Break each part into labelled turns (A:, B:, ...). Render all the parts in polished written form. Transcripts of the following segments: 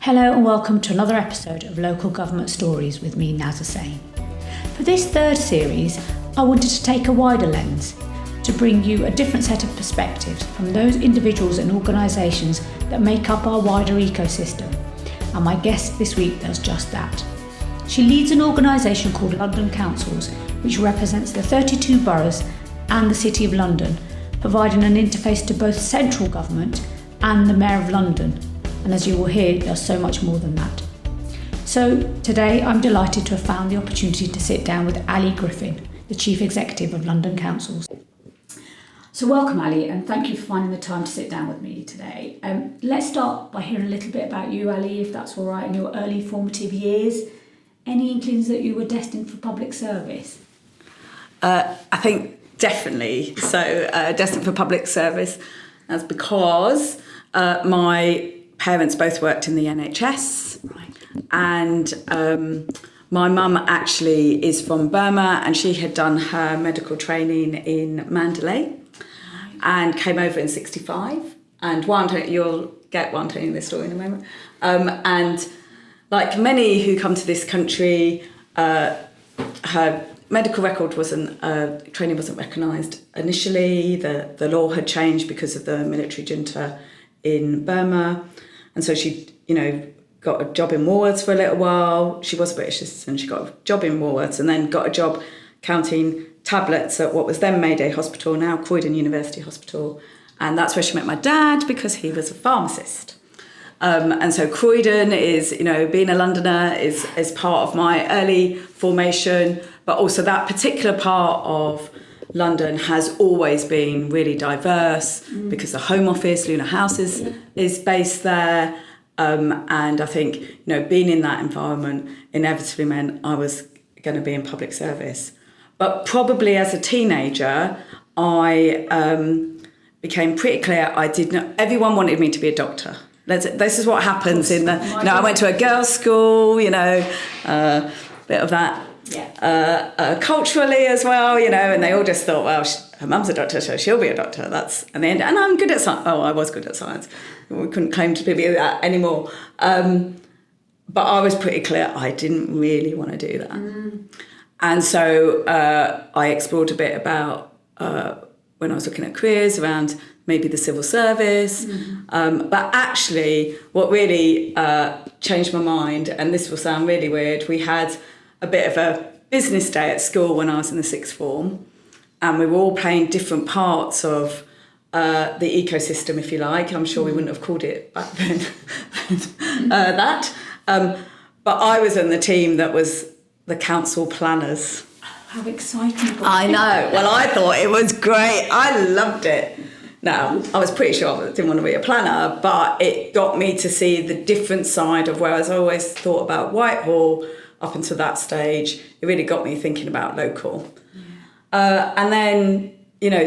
A: Hello and welcome to another episode of Local Government Stories with me, Nazeya Hussain. For this third series, I wanted to take a wider lens to bring you a different set of perspectives from those individuals and organisations that make up our wider ecosystem. And my guest this week does just that. She leads an organisation called London Councils, which represents the 32 boroughs and the City of London, providing an interface to both central government and the Mayor of London. And as you will hear, there's so much more than that. So today I'm delighted to have found the opportunity to sit down with Ali Griffin, the Chief Executive of London Councils. So welcome, Ali, and thank you for finding the time to sit down with me today. Let's start by hearing a little bit about you, Ali, if that's all right, in your early formative years. Any inklings that you were destined for public service?
B: I think definitely. So destined for public service. That's because my parents both worked in the NHS.
A: Right.
B: And my mum actually is from Burma, and she had done her medical training in Mandalay and came over in 65. And you'll get one telling this story in a moment. And like many who come to this country, her medical record training wasn't recognised initially. The law had changed because of the military junta in Burma. And so she, got a job in Woolworths for a little while. She was a British citizen. She got a job in Woolworths and then got a job counting tablets at what was then Mayday Hospital, now Croydon University Hospital. And that's where she met my dad because he was a pharmacist. And so Croydon is, being a Londoner is part of my early formation, but also that particular part of London has always been really diverse because the Home Office, Luna House is based there. And I think, being in that environment inevitably meant I was going to be in public service. But probably as a teenager, I became pretty clear everyone wanted me to be a doctor. This is what happens I went to a girls' school, bit of that. Yeah. Culturally as well, and they all just thought, well, her mum's a doctor, so she'll be a doctor. And I'm good at science. Oh, I was good at science. We couldn't claim to be that anymore. But I was pretty clear I didn't really want to do that. And so I explored a bit about when I was looking at careers around maybe the civil service. But actually, what really changed my mind, and this will sound really weird, we had a bit of a business day at school when I was in the sixth form, and we were all playing different parts of the ecosystem, if you like. I'm sure we wouldn't have called it back then that. But I was in the team that was the council planners.
A: How exciting.
B: I know. Well, I thought it was great. I loved it. Now, I was pretty sure I didn't want to be a planner, but it got me to see the different side of whereas I always thought about Whitehall up until that stage. It really got me thinking about local. And then,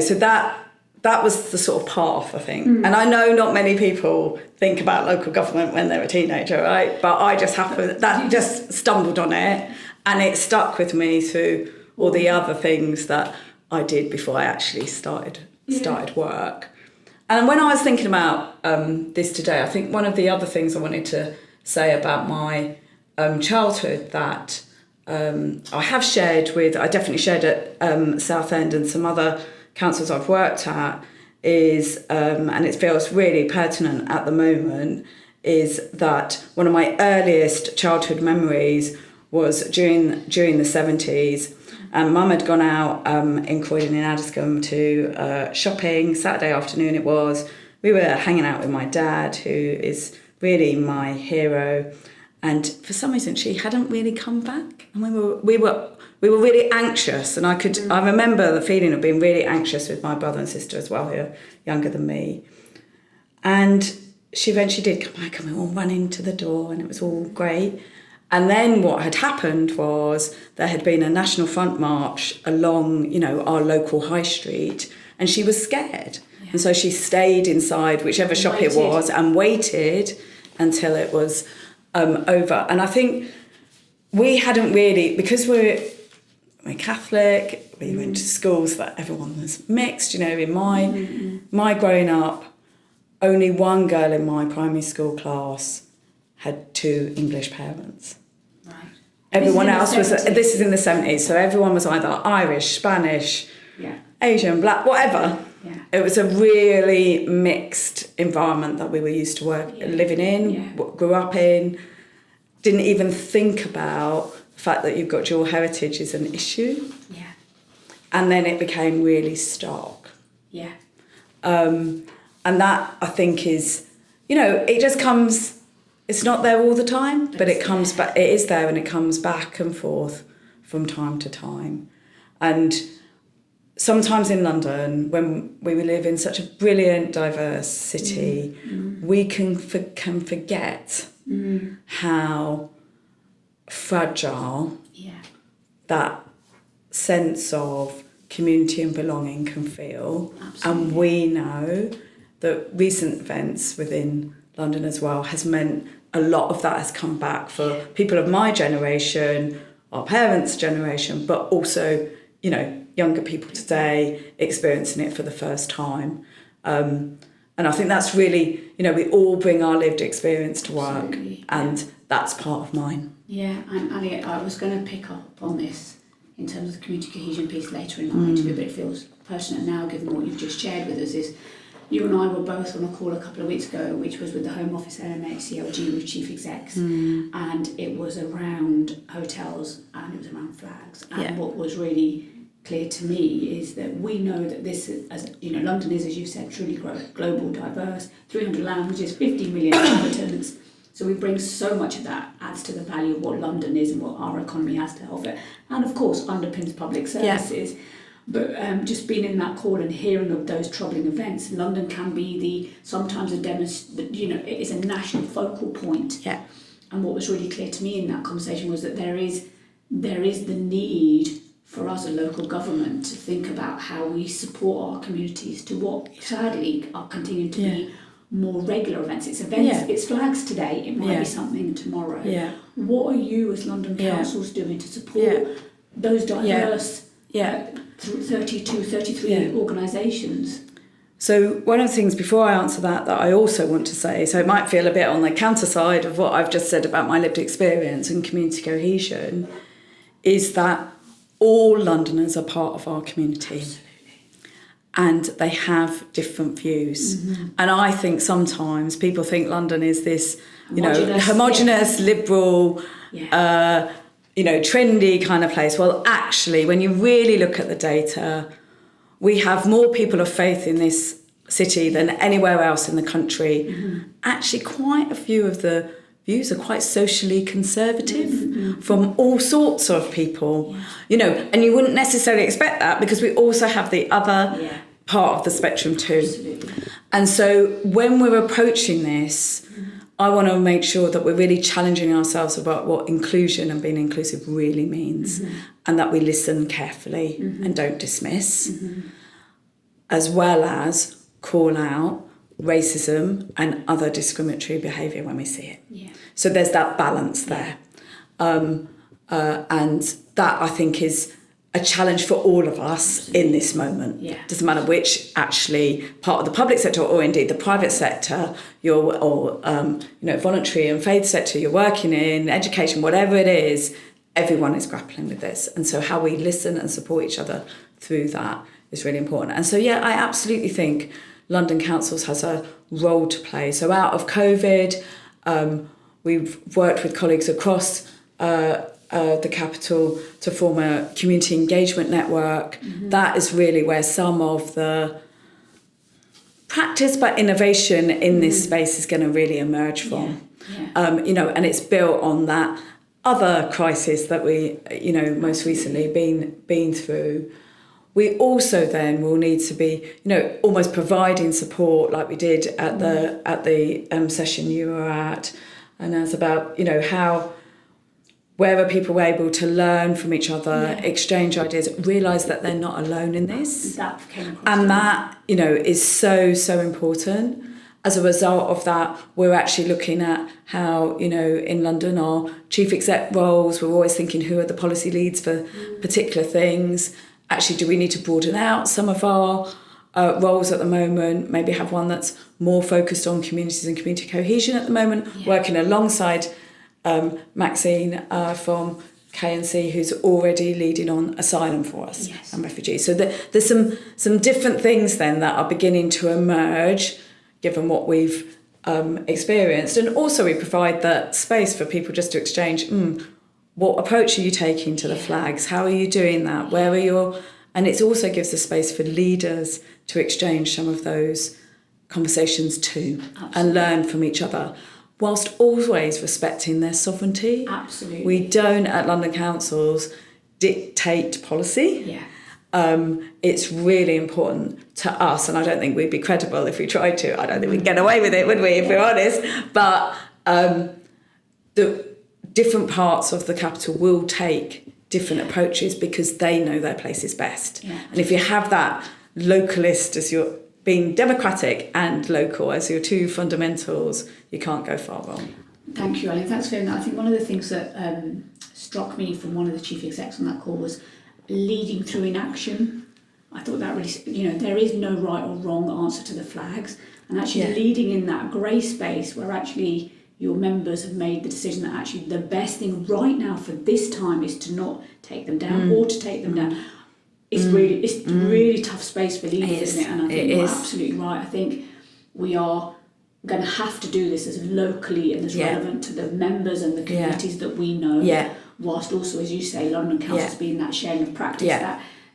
B: so that was the sort of path, I think. And I know not many people think about local government when they're a teenager, right? But I just stumbled on it, and it stuck with me through all the other things that I did before I actually started work. And when I was thinking about this today, I think one of the other things I wanted to say about my childhood that I definitely shared at Southend and some other councils I've worked at is, and it feels really pertinent at the moment, is that one of my earliest childhood memories was during the 70s. And Mum had gone out in Croydon in Addiscombe to shopping, Saturday afternoon it was. We were hanging out with my dad, who is really my hero. And for some reason, she hadn't really come back. And we were really anxious. And I remember the feeling of being really anxious with my brother and sister as well, who are younger than me. And she eventually did come back, and we all ran into the door, and it was all great. And then what had happened was there had been a National Front march along, our local high street, and she was scared. Yeah. And so she stayed inside whichever shop it was and waited until it was over. And I think we hadn't really, because we're Catholic, we went to schools that everyone was mixed, in my growing up, only one girl in my primary school class had 2 English parents.
A: Right.
B: Everyone else was,
A: 70s.
B: this is in the 70s, so everyone was either Irish, Spanish, Asian, black, whatever.
A: Yeah.
B: It was a really mixed environment that we were used to living in, grew up in, didn't even think about the fact that you've got dual heritage is an issue.
A: Yeah.
B: And then it became really stark.
A: Yeah.
B: And that, I think, is, it just comes, it's not there all the time, but it comes back, it is there, and it comes back and forth from time to time. And sometimes in London, when we live in such a brilliant, diverse city, we can forget how fragile that sense of community and belonging can feel.
A: Absolutely.
B: And we know that recent events within London as well has meant a lot of that has come back for people of my generation, our parents' generation, but also, younger people today experiencing it for the first time. And I think that's really, we all bring our lived experience to work.
A: Absolutely.
B: And that's part of mine.
A: Yeah, and Ali, I was going to pick up on this in terms of the community cohesion piece later in our interview, but it feels pertinent now given what you've just shared with us. Is you and I were both on a call a couple of weeks ago, which was with the Home Office LMA CLG with chief execs, and it was around hotels and it was around flags. And what was really clear to me is that we know that this is, London is, as you said, truly global, diverse, 300 languages, 50 million inhabitants. So we bring so much of that, adds to the value of what London is and what our economy has to offer, and of course underpins public services. But just being in that call and hearing of those troubling events, London can be sometimes it is a national focal point.
B: Yeah.
A: And what was really clear to me in that conversation was that there is the need for us, a local government, to think about how we support our communities to what sadly are continuing to be more regular events. It's events, it's flags today, it might be something tomorrow. Yeah. What are you as London councils doing to support those diverse 32, 33 organisations?
B: So one of the things before I answer that I also want to say, so it might feel a bit on the counter side of what I've just said about my lived experience and community cohesion, is that all Londoners are part of our community. Absolutely. And they have different views. And I think sometimes people think London is this, homogenous, liberal, trendy kind of place. Well, actually, when you really look at the data, we have more people of faith in this city than anywhere else in the country. Actually, quite a few of the views are quite socially conservative from all sorts of people, and you wouldn't necessarily expect that because we also have the other part of the spectrum too.
A: Absolutely.
B: And so when we're approaching this, I want to make sure that we're really challenging ourselves about what inclusion and being inclusive really means, and that we listen carefully and don't dismiss, as well as call out racism and other discriminatory behaviour when we see it. Yeah. So there's that balance there. And that, I think, is a challenge for all of us in this moment. Yeah. Doesn't matter which actually part of the public sector or indeed the private sector voluntary and faith sector you're working in, education, whatever it is, everyone is grappling with this. And so how we listen and support each other through that is really important. And so, I absolutely think London Councils has a role to play. So out of COVID, we've worked with colleagues across the capital to form a community engagement network. That is really where some of the practice but innovation in this space is going to really emerge from. And it's built on that other crisis that we, most recently been through. We also then will need to be, almost providing support like we did at the session you were at, and that's about, how wherever people were able to learn from each other, exchange ideas, realise that they're not alone in this. That is so, so important. As a result of that, we're actually looking at how, in London, our chief exec roles, we're always thinking who are the policy leads for particular things. Actually, do we need to broaden out some of our roles at the moment, maybe have one that's more focused on communities and community cohesion at the moment, working alongside Maxine from K&C, who's already leading on asylum for us and refugees. So there's some different things then that are beginning to emerge, given what we've experienced. And also we provide that space for people just to exchange, what approach are you taking to the flags? How are you doing that? Where are your... And it also gives the space for leaders to exchange some of those conversations too. Absolutely. And learn from each other, whilst always respecting their sovereignty.
A: Absolutely.
B: We don't, at London councils, dictate policy. It's really important to us, and I don't think we'd be credible if we tried to. I don't think we'd get away with it, would we, if we're honest? But the different parts of the capital will take different approaches because they know their places best. And if you have that localist as your being democratic and local as your two fundamentals, you can't go far wrong.
A: Thank you, Ali. Thanks for doing that. I think one of the things that struck me from one of the chief execs on that call was leading through inaction. I thought that really, there is no right or wrong answer to the flags, and actually leading in that grey space where actually your members have made the decision that actually the best thing right now for this time is to not take them down or to take them down. It's really tough space for leaders, isn't it? And I think you're absolutely right. I think we are going to have to do this as locally and as relevant to the members and the communities that we know, whilst also, as you say, London Council's being that sharing of practice,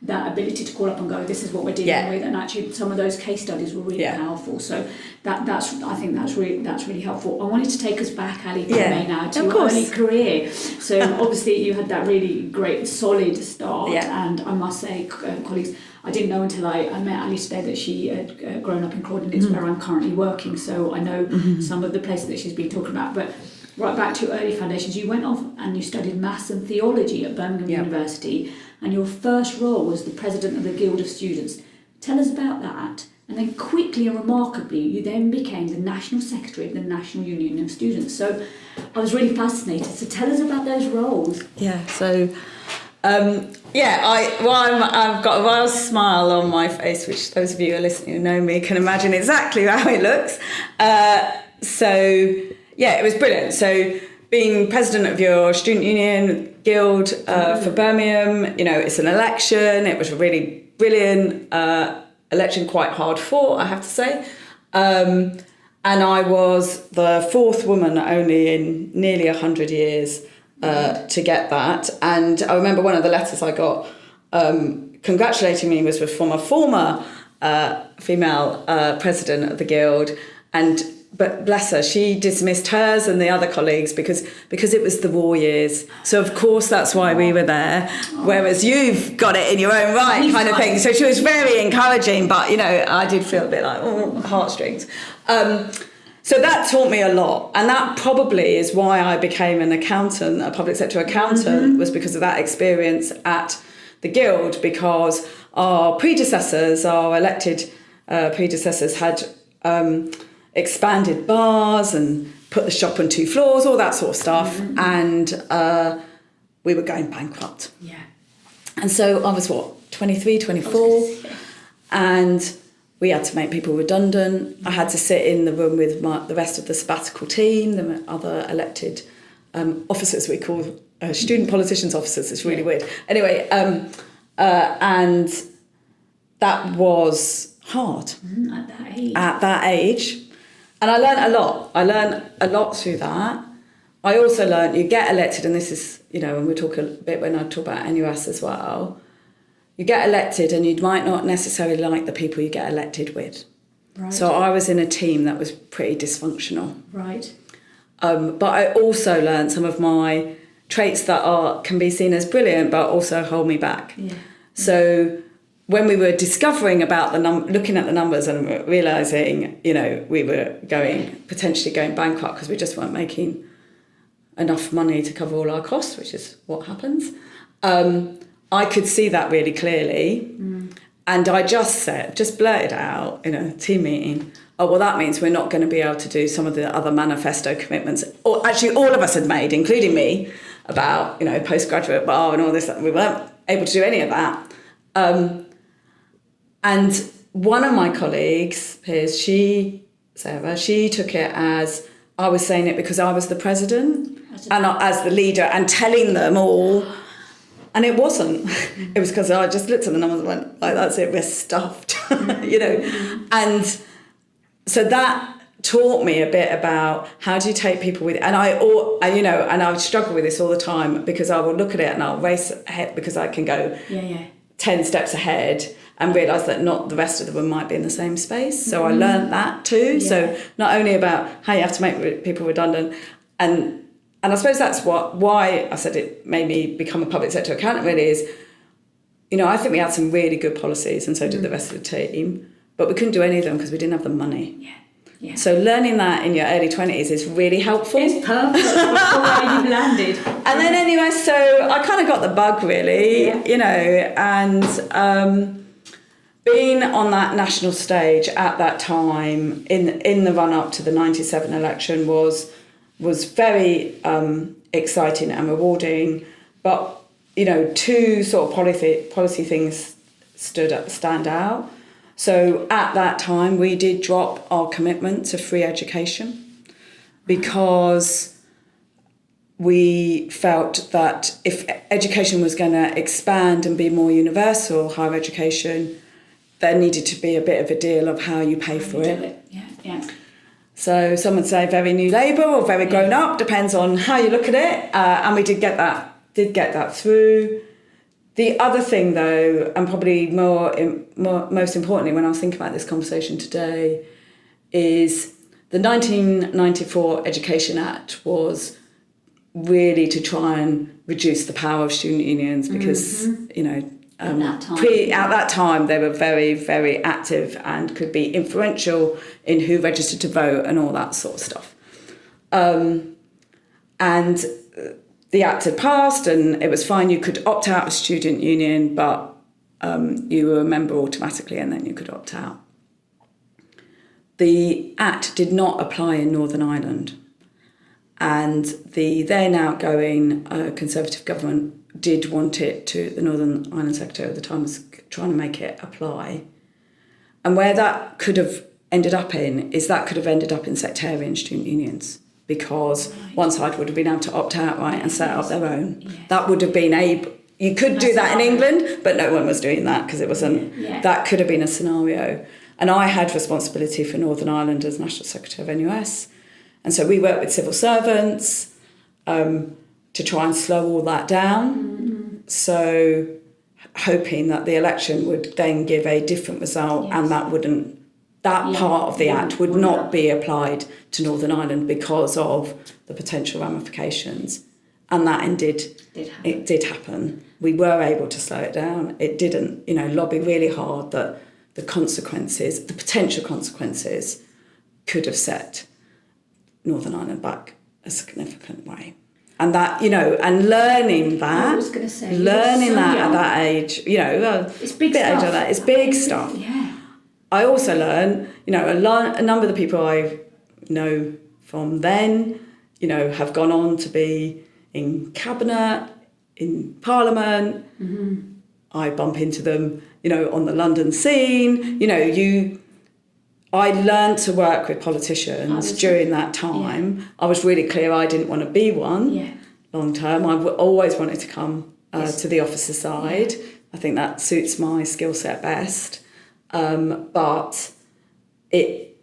A: that ability to call up and go, this is what we're dealing with, and actually some of those case studies were really powerful. So I think that's really helpful. I wanted to take us back, Ali, now to your early career. So obviously you had that really great solid start, and I must say, colleagues, I didn't know until I met Ali today that she had grown up in Croydon. It's where I'm currently working, so I know some of the places that she's been talking about. But right back to your early foundations, you went off and you studied maths and theology at Birmingham University, and your first role was the president of the Guild of Students. Tell us about that. And then quickly and remarkably, you then became the National Secretary of the National Union of Students. So I was really fascinated. So tell us about those roles.
B: I've got a wild smile on my face, which those of you who are listening who know me can imagine exactly how it looks. It was brilliant. So being president of your student union guild for Birmingham, it's an election. It was a really brilliant election, quite hard fought, I have to say. And I was the fourth woman only in nearly 100 years to get that. And I remember one of the letters I got congratulating me was from a former female president of the guild, but bless her, she dismissed hers and the other colleagues because it was the war years. So of course that's why we were there, whereas you've got it in your own right, kind of thing. So she was very encouraging, but I did feel a bit like heartstrings. So that taught me a lot, and that probably is why I became an accountant, a public sector accountant, was because of that experience at the Guild, because our elected predecessors had expanded bars and put the shop on 2 floors, all that sort of stuff, and we were going bankrupt. And so I was 23, 24, and we had to make people redundant. I had to sit in the room with the rest of the sabbatical team, the other elected officers we call student politicians officers. It's really weird. Anyway, and that was hard at that age. And I learned a lot. I learned a lot through that. I also learned you get elected, and this is, and we'll talk a bit when I talk about NUS as well, you get elected and you might not necessarily like the people you get elected with. Right. So I was in a team that was pretty dysfunctional.
A: Right.
B: But I also learned some of my traits that can be seen as brilliant, but also hold me back. So when we were discovering about looking at the numbers and realising, we were potentially going bankrupt because we just weren't making enough money to cover all our costs, which is what happens. I could see that really clearly. And I just blurted out in a team meeting, that means we're not going to be able to do some of the other manifesto commitments, or actually all of us had made, including me, about, postgraduate bar and all this. We weren't able to do any of that. And one of my colleagues, Sarah, she took it as I was saying it because I was the president and not as the leader and telling them all. And it wasn't. It was because I just looked at the numbers and went, like, that's it, we're stuffed, you know. And so that taught me a bit about how do you take people with, and I would struggle with this all the time because I will look at it and I'll race ahead because I can go 10 steps ahead and realise that not the rest of them might be in the same space. So I learned that too. Yeah. So not only about how you have to make people redundant, and I suppose that's why I said it made me become a public sector accountant really is, you know, I think we had some really good policies and so did the rest of the team, but we couldn't do any of them because we didn't have the money. Yeah. Yeah. So learning that in your early 20s is really helpful.
A: It's perfect for where you've landed.
B: And then anyway, so I kind of got the bug really, you know, and being on that national stage at that time in the run-up to the 97 election was very exciting and rewarding. But, you know, two sort of policy things stand out. So at that time, we did drop our commitment to free education because we felt that if education was going to expand and be more universal, higher education, there needed to be a bit of a deal of how you pay for it.
A: Yeah.
B: So some would say very new Labour or very grown up, depends on how you look at it. And we did get that through. The other thing, though, and probably most importantly when I was thinking about this conversation today, is the 1994 Education Act was really to try and reduce the power of student unions because, you know, at that time they were very, very active and could be influential in who registered to vote and all that sort of stuff. And the Act had passed and it was fine. You could opt out of student union, but you were a member automatically and then you could opt out. The Act did not apply in Northern Ireland. And the then outgoing Conservative government did want it to, the Northern Ireland Secretary at the time was trying to make it apply. And where that could have ended up in is that could have ended up in sectarian student unions. Because one side would have been able to opt out, right, and set up their own. Yes. That would have been you could do that in England, but no one was doing that because it wasn't, that could have been a scenario. And I had responsibility for Northern Ireland as National Secretary of NUS. And so we worked with civil servants to try and slow all that down. Mm-hmm. So hoping that the election would then give a different result and that part of the Act would not be applied to Northern Ireland because of the potential ramifications. And that it did happen. We were able to slow it down. It didn't, lobby really hard that the potential consequences could have set Northern Ireland back a significant way. And that, and learning that,
A: I was going to say,
B: at that age,
A: it's big stuff.
B: It's big stuff.
A: Yeah.
B: I also learned, a number of the people I know from then, have gone on to be in cabinet, in parliament. Mm-hmm. I bump into them, on the London scene. I learned to work with politicians during that time. Yeah. I was really clear I didn't want to be one long term. I always wanted to come to the officer side. Yeah. I think that suits my skill set best. But it,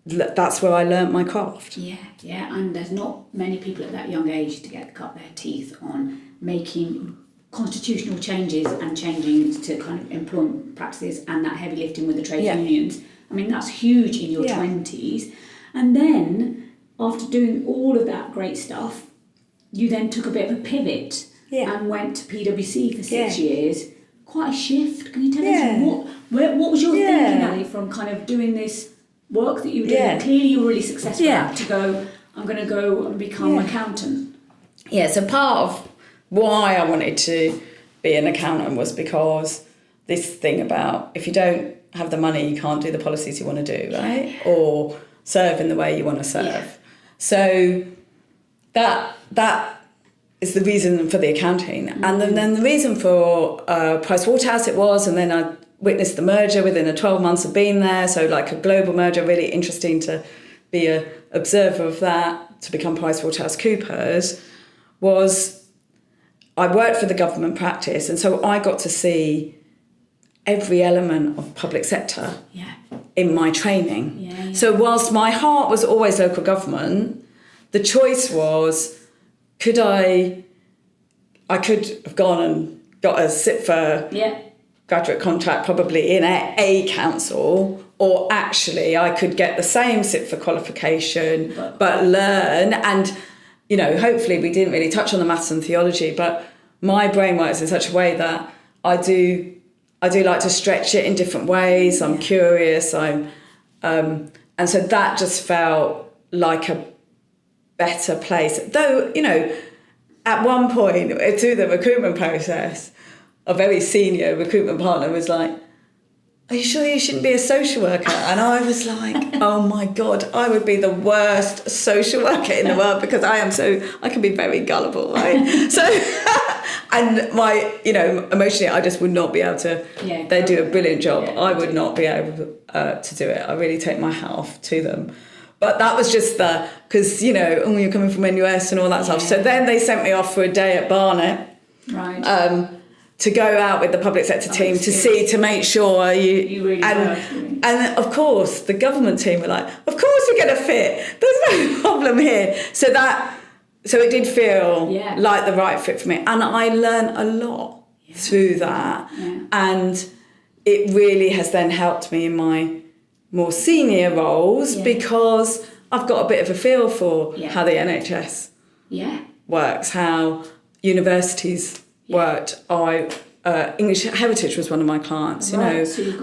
B: that's where I learnt my craft.
A: Yeah, and there's not many people at that young age to cut their teeth on making constitutional changes and changing to kind of employment practices and that heavy lifting with the trade unions. I mean, that's huge in your 20s. And then, after doing all of that great stuff, you then took a bit of a pivot and went to PwC for 6 years. Quite a shift. Can you tell us what was your thinking, Ali, from kind of doing this work that you were doing? Yeah. Clearly you were really successful at to go, I'm going to go and become an accountant.
B: Yeah, so part of why I wanted to be an accountant was because this thing about if you don't have the money, you can't do the policies you want to do, right? Yeah. Or serve in the way you want to serve. Yeah. So that is the reason for the accounting. Mm-hmm. And then the reason for Pricewaterhouse it was, and then I witnessed the merger within the 12 months of being there. So like a global merger, really interesting to be an observer of that, to become PricewaterhouseCoopers, was I worked for the government practice. And so I got to see every element of public sector in my training. So whilst my heart was always local government, the choice was, I could have gone and got a SIPFA graduate contract probably in a council, or actually I could get the same SIPFA qualification but learn, and hopefully we didn't really touch on the maths and theology, but my brain works in such a way that I do like to stretch it in different ways. I'm curious, and so that just felt like a better place. Though, at one point through the recruitment process, a very senior recruitment partner was like, "Are you sure you shouldn't be a social worker?" And I was like, "Oh my God, I would be the worst social worker in the world, because I can be very gullible, right?" So, and my, emotionally, I just would not be able to. They do a brilliant job. I would not be able to do it. I really take my hat off to them. But that was just because, you're coming from NUS and all that stuff. So then they sent me off for a day at Barnet. Right. To go out with the public sector team to make sure you really and of course the government team were like, "Of course you're going to fit. There's no problem here." So it did feel like the right fit for me, and I learned a lot through that, and it really has then helped me in my more senior roles because I've got a bit of a feel for how the NHS works, how universities worked. English Heritage was one of my clients, so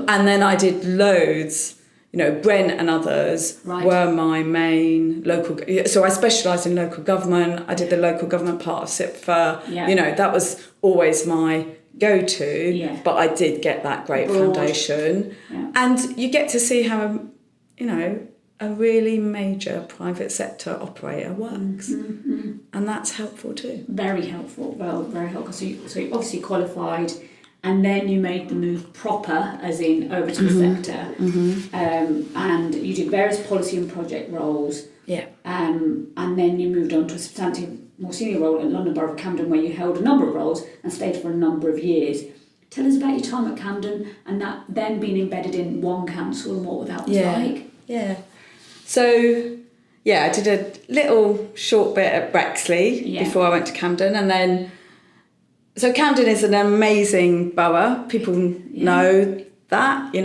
B: and then I did loads, Brent and others were my main local, so I specialised in local government. I did the local government part of SIPFA, that was always my go-to, but I did get that great foundation, and you get to see how, a really major private sector operator works, and that's helpful too.
A: Very helpful. Well, very helpful. So you obviously qualified, and then you made the move proper, as in over to the sector, and you did various policy and project roles. And then you moved on to a substantive, more senior role at London Borough of Camden, where you held a number of roles and stayed for a number of years. Tell us about your time at Camden, and that then being embedded in one council and what that was like.
B: So, I did a little short bit at Brexley before I went to Camden, and then, so Camden is an amazing borough. People know that,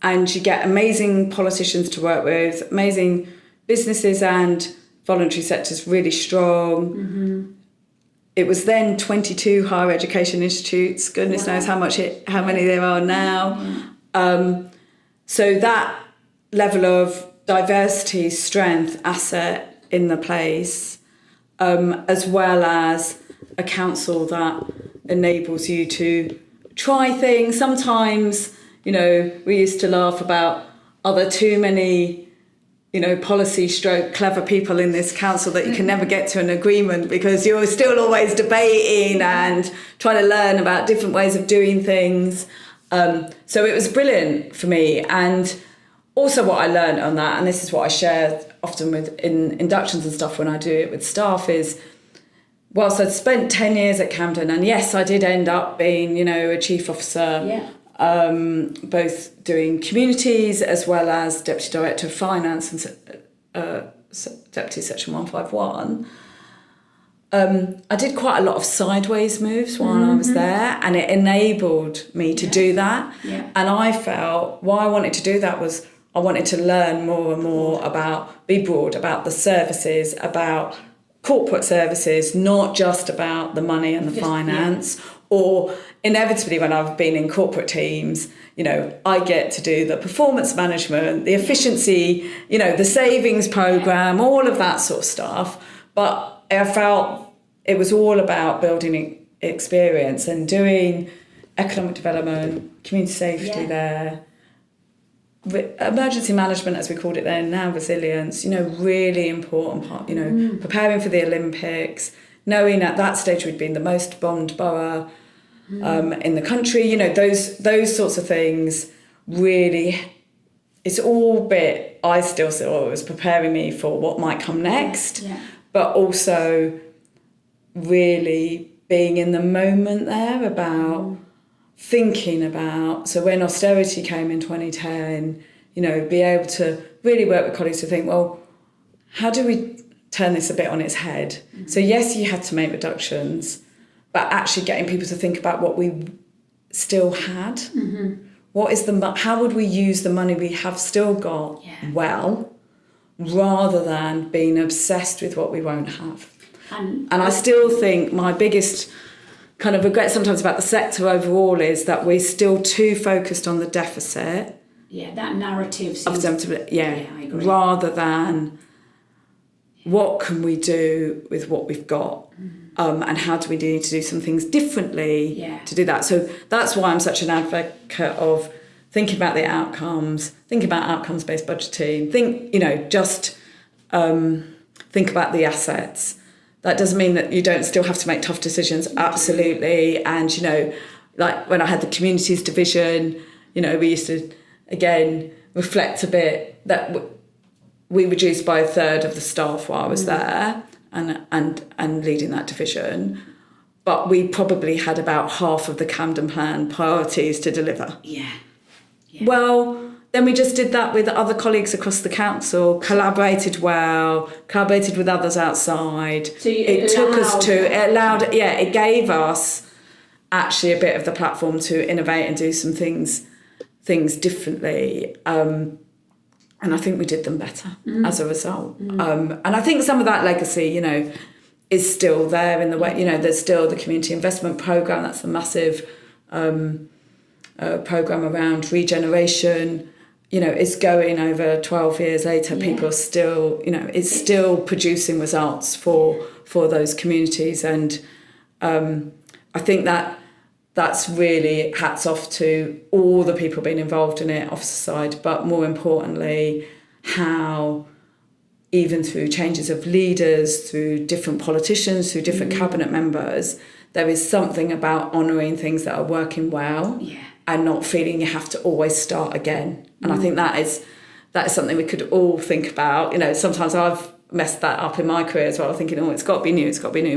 B: and you get amazing politicians to work with, amazing businesses, and voluntary sector's really strong. It was then 22 higher education institutes. Goodness knows how many there are now. So that level of diversity, strength, asset in the place, as well as a council that enables you to try things. Sometimes, we used to laugh about, are there too many, policy stroke clever people in this council that you can never get to an agreement, because you're still always debating and trying to learn about different ways of doing things. So it was brilliant for me. And also what I learned on that, and this is what I share often in inductions and stuff when I do it with staff, is whilst I'd spent 10 years at Camden, and yes, I did end up being, a chief officer, both doing communities as well as Deputy Director of Finance and Deputy Section 151, I did quite a lot of sideways moves while I was there, and it enabled me to do that. And I felt why I wanted to do that was I wanted to learn more and more be broad about the services, about corporate services, not just about the money and the finance. Or inevitably, when I've been in corporate teams, I get to do the performance management, the efficiency, the savings program, all of that sort of stuff. But I felt it was all about building experience and doing economic development, community safety there, emergency management, as we called it then, now resilience, really important part, preparing for the Olympics, knowing at that stage we'd been the most bombed borough, in the country. You know, those sorts of things really, it's all bit, I still saw it was preparing me for what might come next, but also really being in the moment there about thinking about, so when austerity came in 2010, you know, be able to really work with colleagues to think, well, how do we turn this a bit on its head? So yes, you had to make reductions, but actually getting people to think about what we still had. What is how would we use the money we have still got well, rather than being obsessed with what we won't have. And I still think my biggest kind of regret sometimes about the sector overall is that we're still too focused on the deficit.
A: Yeah, that narrative seems...
B: I agree. Rather than what can we do with what we've got, and how do we need to do some things differently to do that. So that's why I'm such an advocate of thinking about the outcomes, thinking about outcomes-based budgeting, think about the assets. That doesn't mean that you don't still have to make tough decisions, absolutely. And, you know, like when I had the communities division, you know, we used to, again, reflect a bit that we reduced by a third of the staff while I was there and leading that division. But we probably had about half of the Camden Plan priorities to deliver. Yeah. Well, then we just did that with other colleagues across the council, collaborated with others outside. So it gave us actually a bit of the platform to innovate and do some things differently. And I think we did them better as a result. And I think some of that legacy, you know, is still there in the way, you know, there's still the community investment programme, that's a massive programme around regeneration. You know, it's going over 12 years later, people are still, you know, it's still producing results for those communities. And I think that's really hats off to all the people being involved in it, officer side, but more importantly, how even through changes of leaders, through different politicians, through different cabinet members, there is something about honouring things that are working well and not feeling you have to always start again. And I think that is something we could all think about. You know, sometimes I've messed that up in my career as well, thinking, oh, it's got to be new.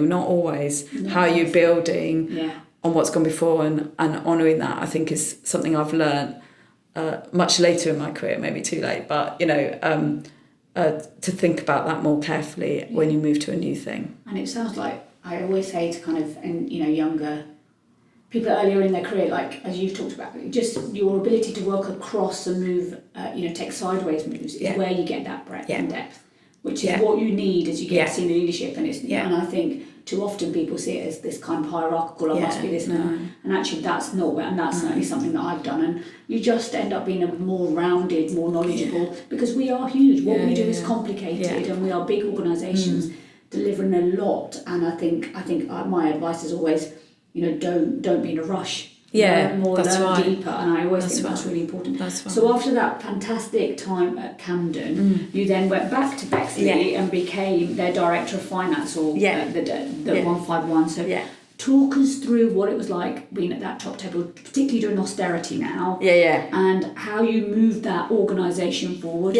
B: Not always. How are you building on what's gone before and honouring that, I think, is something I've learned much later in my career, maybe too late, but, you know, to think about that more carefully when you move to a new thing.
A: And it sounds like, I always say to kind of, and you know, younger people earlier in their career, like as you've talked about, just your ability to work across and move, you know, take sideways moves is where you get that breadth and depth, which is what you need as you get senior leadership. And it's and I think too often people see it as this kind of hierarchical, I must be this, and actually that's not, and that's certainly something that I've done. And you just end up being a more rounded, more knowledgeable, because we are huge. What we do is complicated, and we are big organisations delivering a lot. And I think my advice is always, you know, don't be in a rush. Learn more, learn deeper, and I always think that's really important. So after that fantastic time at Camden, you then went back to Bexley and became their director of finance, or the 151. So talk us through what it was like being at that top table, particularly during austerity now. And how you moved that organisation forward.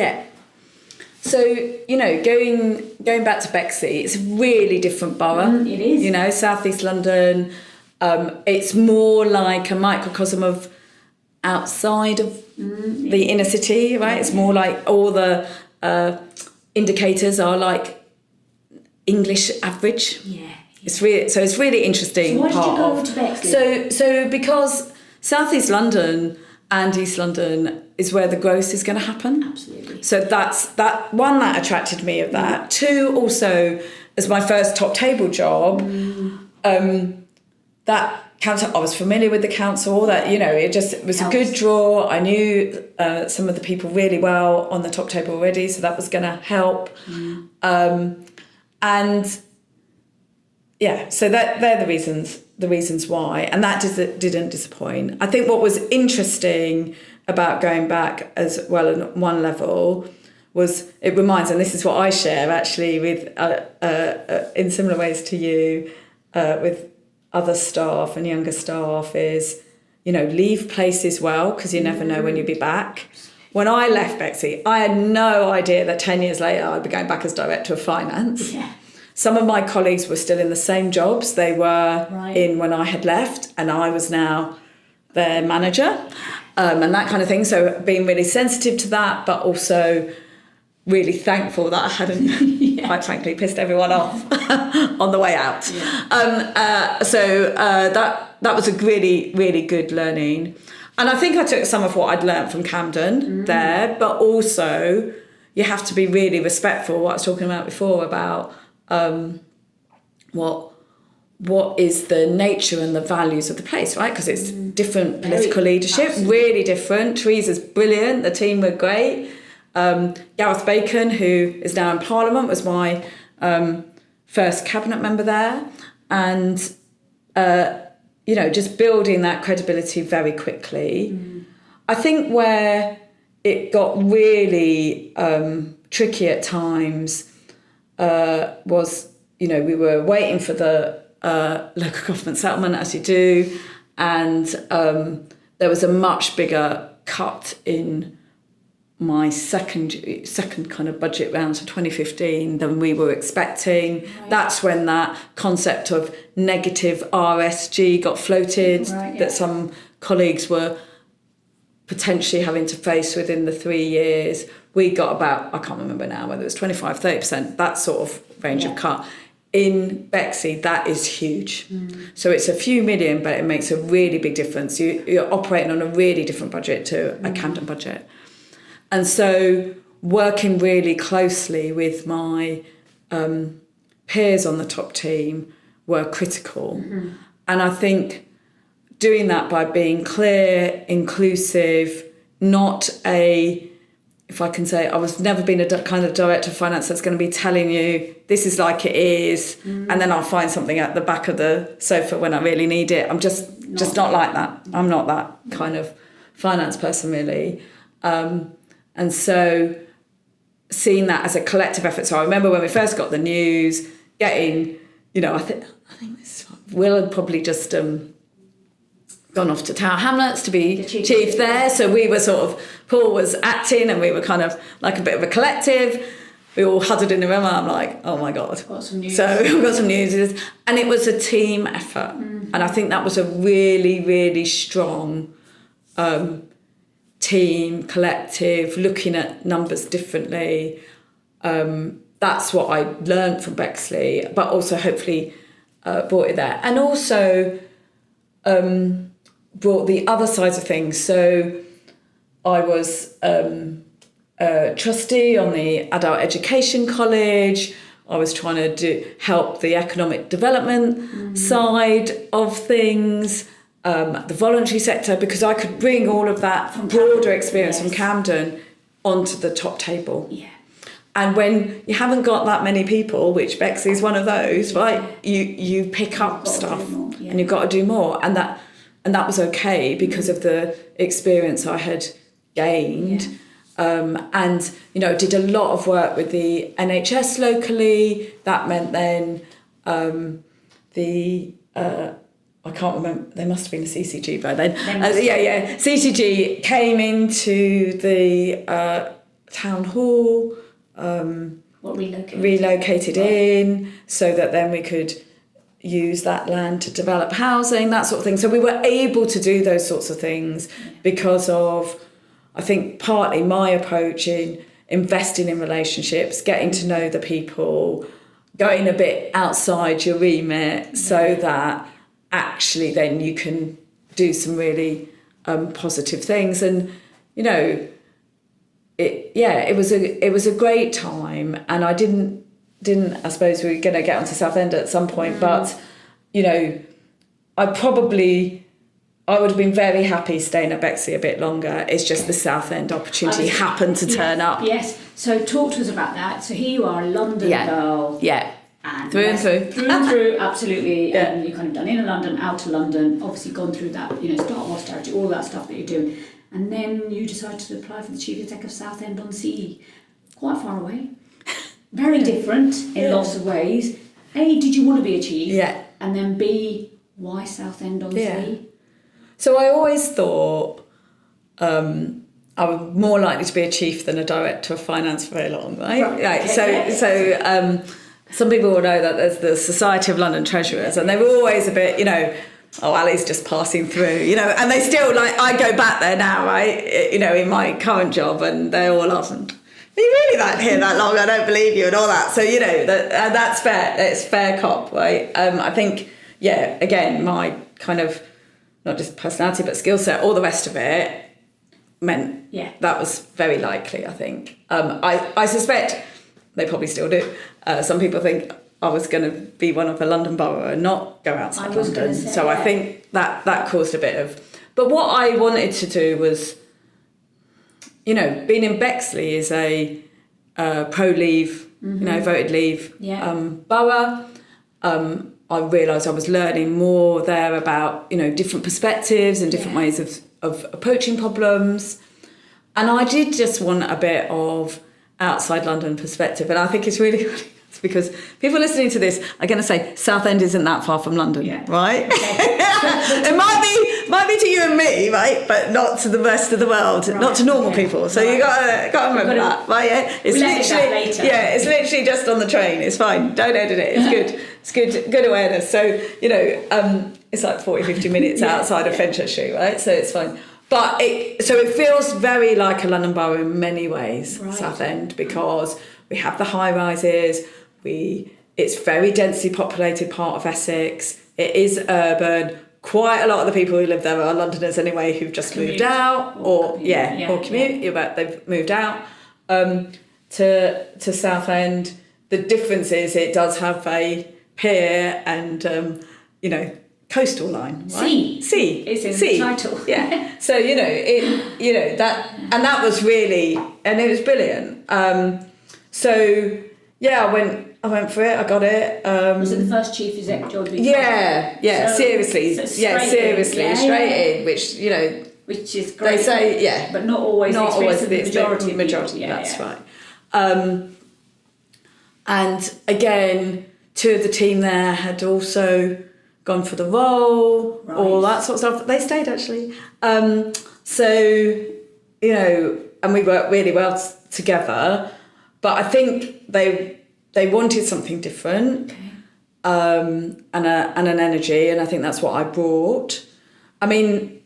B: So, you know, going back to Bexley, it's a really different borough.
A: It is.
B: You know, South East London. It's more like a microcosm of outside of the inner city, right? It's more like all the indicators are like English average. It's really interesting.
A: So why did you go over to Bexley?
B: So because South East London and East London is where the growth is going to happen.
A: Absolutely.
B: So that's that one that attracted me of that. Two, also as my first top table job, that council, I was familiar with the council, all that, you know, it was a good draw. I knew some of the people really well on the top table already, so that was going to help. And yeah, so they're the reasons why, and that didn't disappoint. I think what was interesting about going back as well on one level was it reminds, and this is what I share actually with in similar ways to you, with other staff and younger staff is, leave places well, because you never know when you'll be back. When I left Bexley, I had no idea that 10 years later I'd be going back as Director of Finance.
A: Yeah.
B: Some of my colleagues were still in the same jobs they were in when I had left, and I was now their manager, and that kind of thing. So being really sensitive to that, but also really thankful that I hadn't, quite frankly, pissed everyone off on the way out. Yeah. That was a really, really good learning. And I think I took some of what I'd learned from Camden there, but also you have to be really respectful, what I was talking about before, about what is the nature and the values of the place, right? Because it's different political leadership, really different. Teresa's brilliant, the team were great. Gareth Bacon, who is now in Parliament, was my first cabinet member there. And, just building that credibility very quickly. I think where it got really tricky at times was, we were waiting for the local government settlement, as you do, and there was a much bigger cut in my second kind of budget round for 2015 than we were expecting. Right. That's when that concept of negative RSG got floated, that some colleagues were potentially having to face within the 3 years. We got about, I can't remember now, whether it was 25, 30%, that sort of range of cut. In Bexley, that is huge. So it's a few million, but it makes a really big difference. You're operating on a really different budget to a Camden budget. And so working really closely with my peers on the top team were critical. And I think doing that by being clear, inclusive, not if I can say, I was never been a kind of director of finance that's going to be telling you this is like it is, and then I'll find something at the back of the sofa when I really need it. I'm just not like that. I'm not that kind of finance person, really. And so seeing that as a collective effort. So I remember when we first got the news, getting, I think Will had probably just gone off to Tower Hamlets to be chief there. So we were Paul was acting, and we were kind of like a bit of a collective. We all huddled in the room, and I'm like, oh my God.
A: Got some news.
B: So we've got some news. And it was a team effort. And I think that was a really, really strong team, collective, looking at numbers differently. That's what I learned from Bexley, but also hopefully brought it there. And also brought the other sides of things. So I was trustee on the Adult Education College. I was trying to help the economic development side of things, the voluntary sector, because I could bring all of that broader experience from Camden onto the top table. Yeah. And when you haven't got that many people, which Bexley is one of those, right? You pick up stuff and you've got to do more, and that was okay because of the experience I had gained. And did a lot of work with the NHS locally. That meant then I can't remember, there must have been a CCG by then. CCG came into the town hall, relocated in, so that then we could use that land to develop housing, that sort of thing. So we were able to do those sorts of things because of, I think, partly my approach in investing in relationships, getting to know the people, going a bit outside your remit so that actually then you can do some really positive things. And, it was a great time. And I didn't I suppose we were going to get onto Southend at some point, but, I would have been very happy staying at Bexley a bit longer. It's just the Southend opportunity happened to turn up.
A: Yes. So talk to us about that. So here you are, a London girl.
B: Yeah.
A: And
B: through and through.
A: Through and through, absolutely. Yeah. And you've kind of done inner London, outer London, obviously gone through that, start austerity, all that stuff that you're doing. And then you decided to apply for the Chief Exec of Southend-on-Sea. Quite far away. Very different in lots of ways. A, did you want to be a chief?
B: Yeah.
A: And then B, Why Southend-on-Sea?
B: So I always thought I was more likely to be a chief than a director of finance for very long, right? So some people will know that there's the Society of London Treasurers, and they were always a bit, Ali's just passing through, and they still, I go back there now, right, in my current job, and they all often, are you really here that long? I don't believe you, and all that. So, that's fair. It's fair cop, right? I think, again, my kind of, not just personality, but skill set, all the rest of it meant that was very likely, I think. I suspect they probably still do. Some people think I was going to be one of the London Borough and not go outside London. So I think that caused a bit of... But what I wanted to do was, being in Bexley is a pro-leave, voted leave borough. I realised I was learning more there about, different perspectives and different ways of approaching problems. And I did just want a bit of outside London perspective. And I think it's really because people listening to this are going to say Southend isn't that far from London, right? Okay. It might be to you and me, right? But not to the rest of the world, not to normal people. So you got to remember that, right? Yeah, it's literally just on the train. It's fine. Don't edit it. It's good. It's good awareness. So it's like 40-50 minutes outside of Fenchurch Street, right? So it's fine. But it feels very like a London borough in many ways, Southend, because we have the high rises. It's very densely populated part of Essex. It is urban. Quite a lot of the people who live there are Londoners anyway, who've just moved out or commute. But they've moved out to Southend. The difference is it does have a pier and coastal line, right? Sea.
A: It's in the title.
B: Yeah. So that was really, and it was brilliant. I went for it. I got it.
A: Was it the first chief exec job?
B: Seriously, straight in. Which is great. They say,
A: but not always the
B: majority. That's right. And again, two of the team there had also gone for the role, all that sort of stuff. They stayed actually. And we worked really well together. But I think they wanted something different, and an energy, and I think that's what I brought. I mean,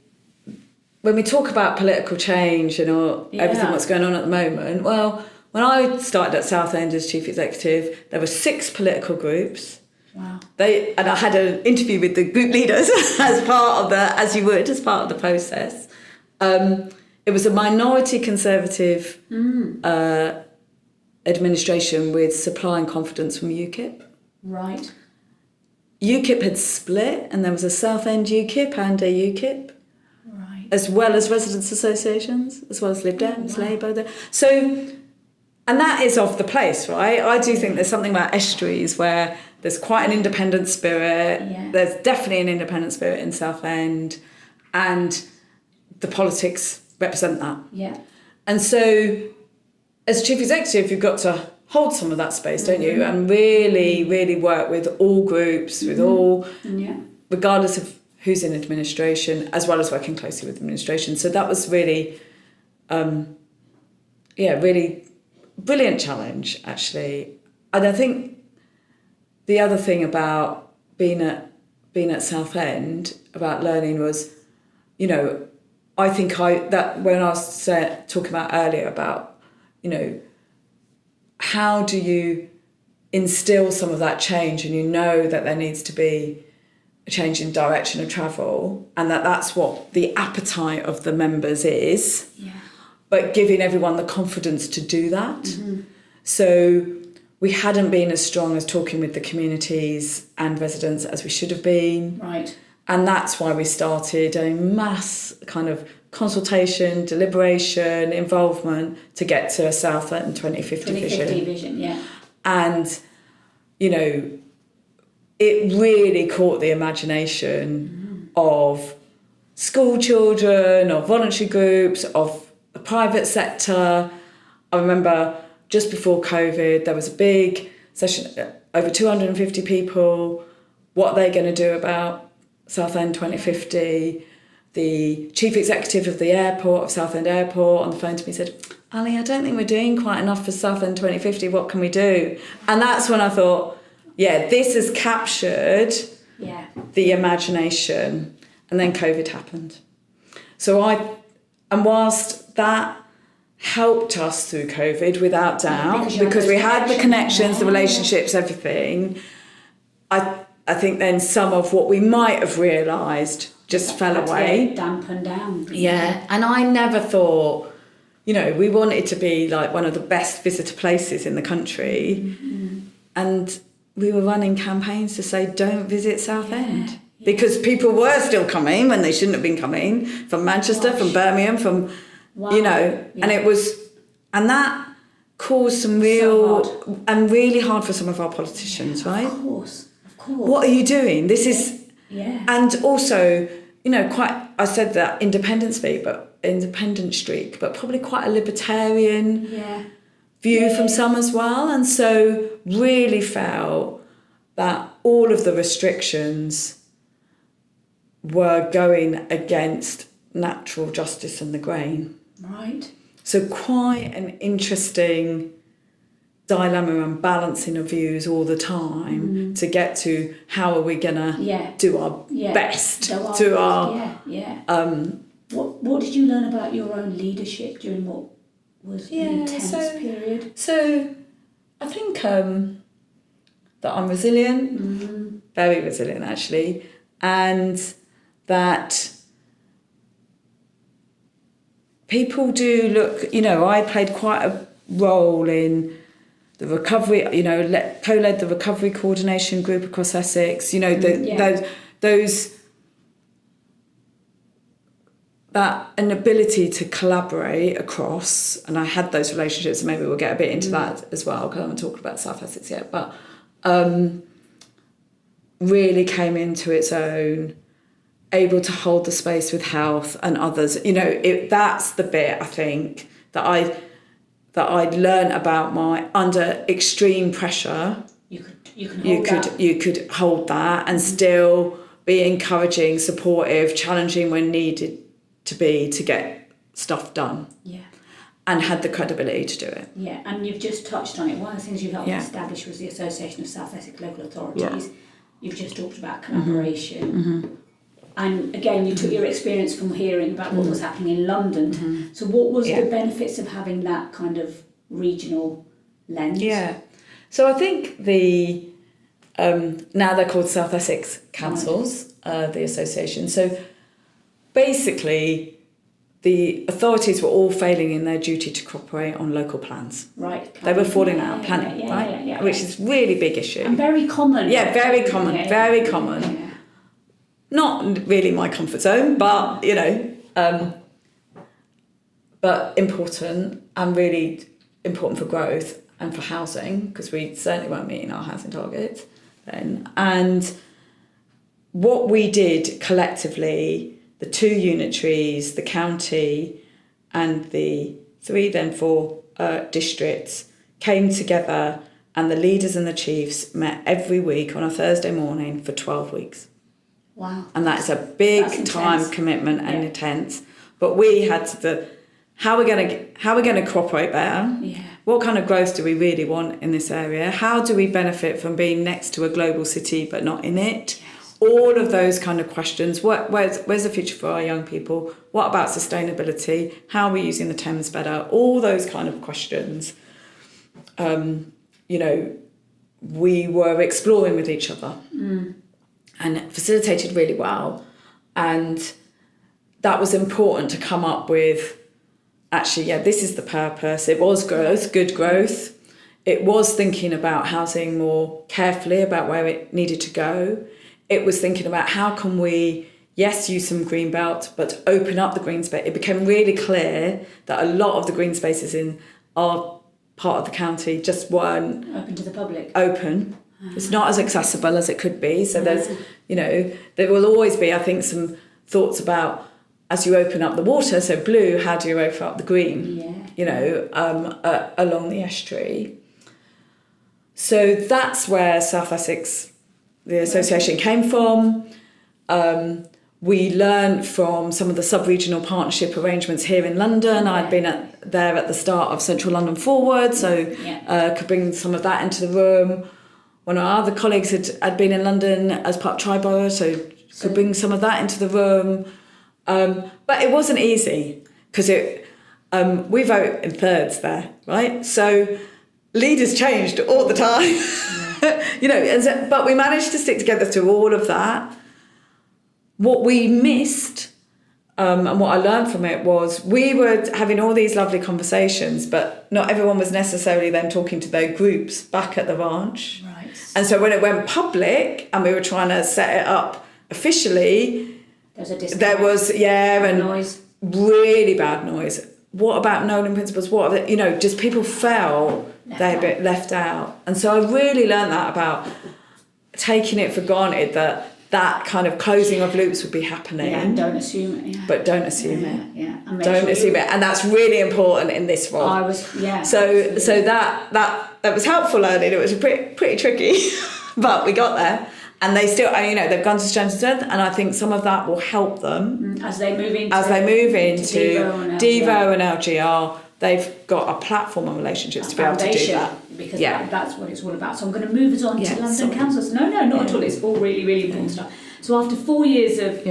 B: when we talk about political change and everything what's going on at the moment, well, when I started at Southend as chief executive, there were 6 political groups.
A: Wow.
B: And I had an interview with the group leaders as part of the process. It was a minority conservative administration with supply and confidence from UKIP.
A: Right.
B: UKIP had split, and there was a Southend UKIP and a UKIP.
A: Right.
B: As well as residents' associations, as well as Lib Dems, Labour. So, and that is of the place, right? I do think there's something about estuaries where there's quite an independent spirit.
A: Yeah.
B: There's definitely an independent spirit in Southend, and the politics represent that.
A: Yeah.
B: And so, as chief executive, you've got to hold some of that space, don't you? And really, really work with all groups, with all, regardless of who's in administration, as well as working closely with administration. So that was really, really brilliant challenge, actually. And I think the other thing about being at Southend, about learning was, I think that when I was talking about earlier about, how do you instill some of that change, and that there needs to be a change in direction of travel, and that's what the appetite of the members is, but giving everyone the confidence to do that. So we hadn't been as strong as talking with the communities and residents as we should have been.
A: Right.
B: And that's why we started a mass kind of consultation, deliberation, involvement to get to a Southend 2050 vision. And, it really caught the imagination of school children, of voluntary groups, of the private sector. I remember just before COVID, there was a big session, over 250 people. What are they going to do about Southend 2050. The chief executive of the airport, of Southend Airport, on the phone to me said, Ali, I don't think we're doing quite enough for Southend 2050. What can we do? And that's when I thought, yeah, this has captured the imagination. And then COVID happened. And whilst that helped us through COVID, without doubt, because we had the connections, the relationships, everything, I think then some of what we might have realised just fell away.
A: Dampened down.
B: Yeah. And I never thought, we wanted to be like one of the best visitor places in the country. Mm-hmm. And we were running campaigns to say, don't visit Southend. Yeah. Because people were still coming when they shouldn't have been coming from Manchester, from Birmingham, from, and that caused some real, and really hard for some of our politicians, right?
A: Of course.
B: What are you doing? This is, and also, I said that independent streak, but probably quite a libertarian view from some as well. And so really felt that all of the restrictions were going against natural justice and the grain.
A: Right.
B: So quite an interesting dilemma and balancing of views all the time to get to how are we gonna do our best
A: What did you learn about your own leadership during what was an intense period?
B: So I think that I'm resilient, very resilient actually, and that people do look, I played quite a role in the recovery, co-led the recovery coordination group across Essex, that an ability to collaborate across, and I had those relationships, and maybe we'll get a bit into that as well, because I haven't talked about South Essex yet, but really came into its own, able to hold the space with health and others. That's the bit I think that I'd learned about under extreme pressure. You could hold that and still be encouraging, supportive, challenging when needed to be to get stuff done. Yeah. And had the credibility to do it.
A: Yeah, and you've just touched on it. One of the things you helped establish was the Association of South Essex Local Authorities. Yeah. You've just talked about collaboration. Mm-hmm. And again, you took your experience from hearing about what was happening in London. Mm-hmm. So what was the benefits of having that kind of regional lens?
B: Yeah. So I think now they're called South Essex Councils, the association. So basically, the authorities were all failing in their duty to cooperate on local plans.
A: Right.
B: They were falling out, planning, which is a really big issue.
A: And very common.
B: Yeah, very common, very common. Yeah. Not really my comfort zone, but, but important, and really important for growth and for housing, because we certainly weren't meeting our housing targets then. And what we did collectively, the 2 unitaries, the county, and the 4 districts came together, and the leaders and the chiefs met every week on a Thursday morning for 12 weeks.
A: Wow.
B: And that's a big time commitment and intense. But we had how are we going to cooperate better? Yeah. What kind of growth do we really want in this area? How do we benefit from being next to a global city but not in it? Yes. All of those kind of questions. Where's the future for our young people? What about sustainability? How are we using the Thames better? All those kind of questions. We were exploring with each other. And it facilitated really well. And that was important to come up with, actually, this is the purpose. It was growth, good growth. It was thinking about housing more carefully, about where it needed to go. It was thinking about how can we, use some green belt, but open up the green space. It became really clear that a lot of the green spaces in our part of the county just weren't
A: open to the public.
B: It's not as accessible as it could be. So there's, there will always be, I think, some thoughts about, as you open up the water, so blue, how do you open up the green, along the estuary. So that's where South Essex, the association, came from. We learned from some of the sub-regional partnership arrangements here in London. I'd been there at the start of Central London Forward, so could bring some of that into the room. One of our other colleagues had been in London as part of Tri-Borough, so could bring some of that into the room. But it wasn't easy because we vote in thirds there, right? So leaders changed all the time, but we managed to stick together through all of that. What we missed and what I learned from it was we were having all these lovely conversations, but not everyone was necessarily then talking to their groups back at the ranch.
A: Right.
B: And so when it went public and we were trying to set it up officially, there was
A: noise.
B: Really bad noise. What about Nolan principles? Just people felt they had been left out. And so I really learned that about taking it for granted that kind of closing of loops would be happening.
A: Yeah, and don't assume it. Yeah.
B: But don't assume it.
A: Yeah.
B: Don't assume it. And that's really important in this role. So that was helpful learning. It was pretty tricky, but we got there. And they still, they've gone to strength to strength, and I think some of that will help them
A: as they move into
B: Devo and LGR. They've got a platform and relationships to be able to do that.
A: Because that's what it's all about. So I'm going to move us on to London councils. No, not at all. It's all really, really important stuff. So after 4 years of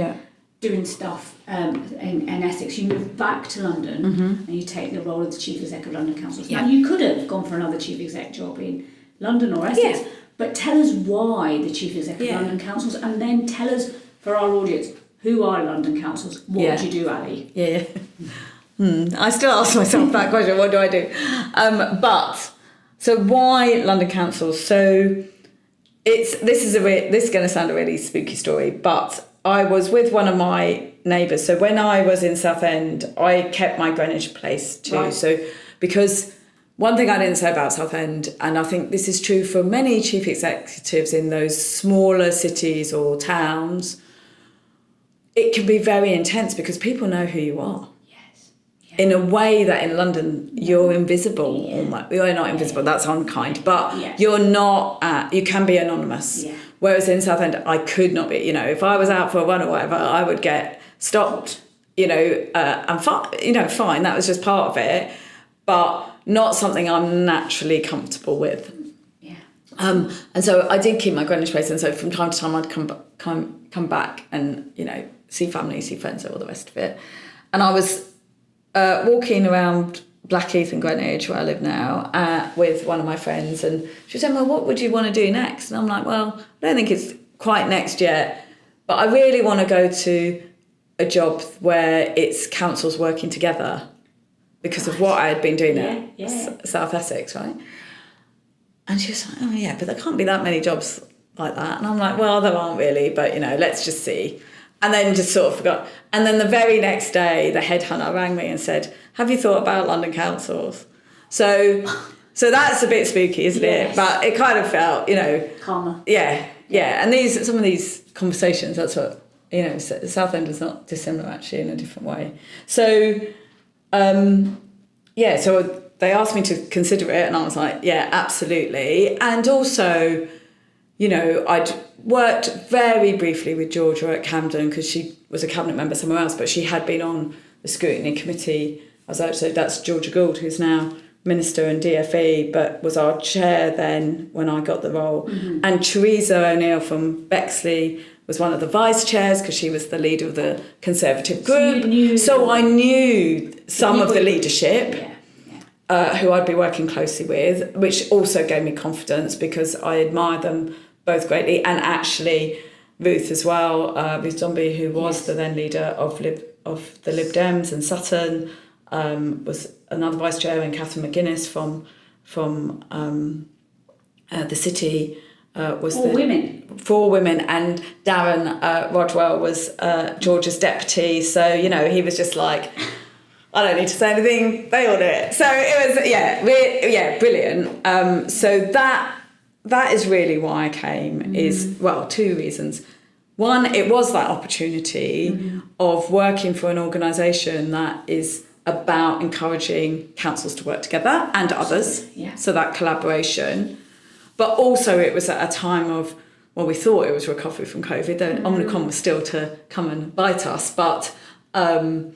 A: doing stuff in Essex, you move back to London and you take the role of the Chief Exec of London Councils. Now, you could have gone for another Chief Exec job in London or Essex, but tell us why the Chief Exec of London Councils, and then tell us, for our audience, who are London Councils? What would you do, Ali?
B: I still ask myself that question, what do I do? So why London Councils? So this is going to sound a really spooky story, but I was with one of my neighbours. So when I was in Southend, I kept my Greenwich place too. Right. So because one thing I didn't say about Southend, and I think this is true for many chief executives in those smaller cities or towns, it can be very intense because people know who you are. In a way that in London you're invisible. You're not invisible, that's unkind, but you're not, you can be anonymous. Whereas in Southend I could not be, if I was out for a run or whatever, I would get stopped, and fine, that was just part of it, but not something I'm naturally comfortable with. And so I did keep my Greenwich place, and so from time to time I'd come back and, see family, see friends, all the rest of it. And I was walking around Blackheath and Greenwich, where I live now, with one of my friends, and she was saying, well, what would you want to do next? And I'm like, well, I don't think it's quite next yet, but I really want to go to a job where it's councils working together because of what I had been doing at South Essex, right? And she was like, oh yeah, but there can't be that many jobs like that. And I'm like, well, there aren't really, but let's just see. And then just sort of forgot. And then the very next day, the headhunter rang me and said, have you thought about London councils? So that's a bit spooky, isn't it? But it kind of felt,
A: calmer.
B: Yeah. And some of these conversations, that's what, Southend was not dissimilar actually in a different way. So, so they asked me to consider it, and I was like, yeah, absolutely. And also, I'd worked very briefly with Georgia at Camden because she was a cabinet member somewhere else, but she had been on the scrutiny committee. That's Georgia Gould, who's now Minister and DFE, but was our chair then when I got the role. Mm-hmm. And Teresa O'Neill from Bexley was one of the vice chairs because she was the leader of the Conservative group. So I knew some of the leadership. Who I'd be working closely with, which also gave me confidence because I admire them both greatly, and actually Ruth as well, Ruth Dombey, who was the then leader of the Lib Dems, and Sutton was another vice chair, and Catherine McGuinness from the city was four women, and Darren Rodwell was George's deputy. So he was just like, I don't need to say anything, they all do it. So it was, brilliant. So that is really why I came, is, well, two reasons. One, it was that opportunity of working for an organisation that is about encouraging councils to work together and others, so that collaboration. But also it was at a time of we thought it was recovery from COVID. The Omicron was still to come and bite us, but being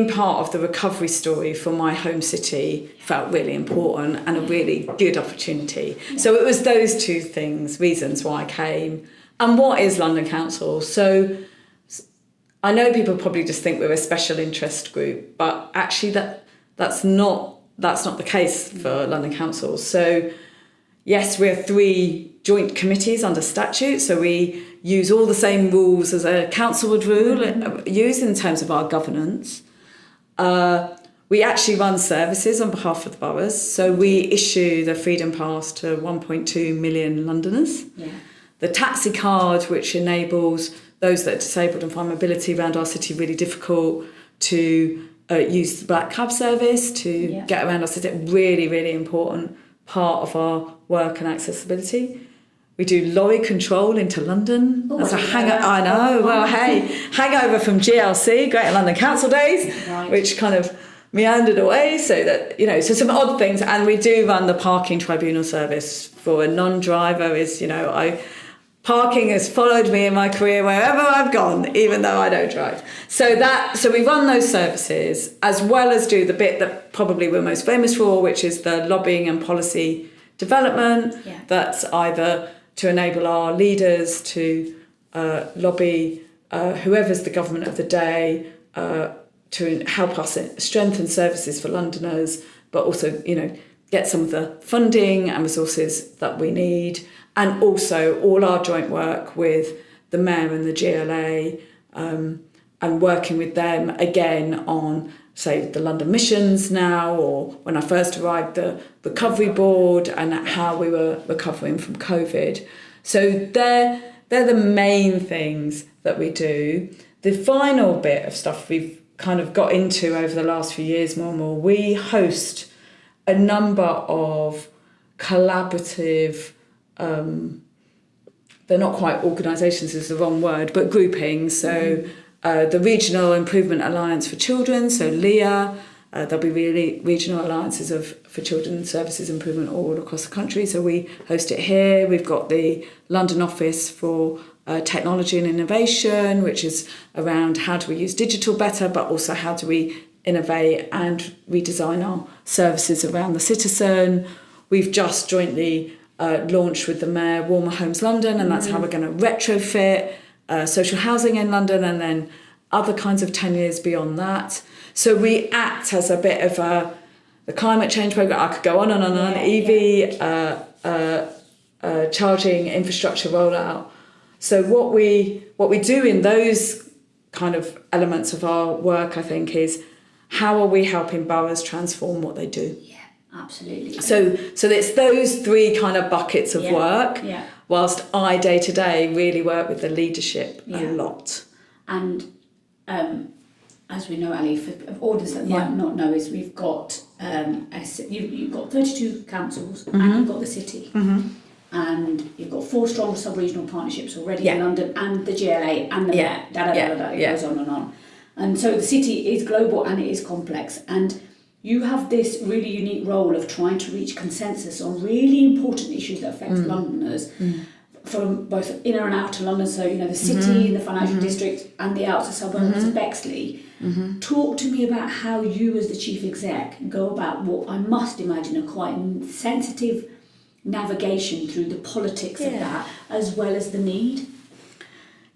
B: part of the recovery story for my home city felt really important and a really good opportunity. Yeah. So it was those two reasons why I came. And what is London Council? So I know people probably just think we're a special interest group, but actually that's not the case for London Council. So yes, we're 3 joint committees under statute, so we use all the same rules as a council would use in terms of our governance. We actually run services on behalf of the boroughs, so we issue the Freedom Pass to 1.2 million Londoners. Yeah. The taxi card, which enables those that are disabled and find mobility around our city really difficult to use the black cab service to get around our city. Really, really important part of our work and accessibility. We do lorry control into London. That's a hangover from GLC, Greater London Council days, which kind of meandered away so that, so some odd things. And we do run the parking tribunal service for a non-driver parking has followed me in my career wherever I've gone, even though I don't drive. So we run those services as well as do the bit that probably we're most famous for, which is the lobbying and policy development. Yeah. That's either to enable our leaders to lobby whoever's the government of the day to help us strengthen services for Londoners, but also, get some of the funding and resources that we need. And also all our joint work with the Mayor and the GLA and working with them again on, say, the London missions now, or when I first arrived, the recovery board and how we were recovering from COVID. So they're the main things that we do. The final bit of stuff we've kind of got into over the last few years more and more, we host a number of collaborative they're not quite organisations is the wrong word, but groupings. So the Regional Improvement Alliance for Children, so LEA, there'll be really regional alliances for children's services improvement all across the country. So we host it here. We've got the London Office for Technology and Innovation, which is around how do we use digital better, but also how do we innovate and redesign our services around the citizen. We've just jointly launched with the Mayor Warmer Homes London, and that's how we're going to retrofit social housing in London and then other kinds of 10 years beyond that. So we act as a bit of the climate change programme. I could go on and on and on. EV charging infrastructure rollout. So what we do in those kind of elements of our work, I think, is how are we helping boroughs transform what they do?
A: Yeah, absolutely.
B: So it's those 3 kind of buckets of work. Yeah. Whilst I day to day really work with the leadership a lot.
A: And as we know, Ali, for audience that might not know, is we've got you've got 32 councils and you've got the city. Mm-hmm. And you've got 4 strong sub-regional partnerships already in London, and the GLA and the Met, it goes on and on. And so the city is global and it is complex. And you have this really unique role of trying to reach consensus on really important issues that affect Londoners from both inner and outer London. So, the city and the financial district and the outer suburbs of Bexley. Mm-hmm. Talk to me about how you as the chief exec go about what I must imagine are quite sensitive navigation through the politics of that, as well as the need.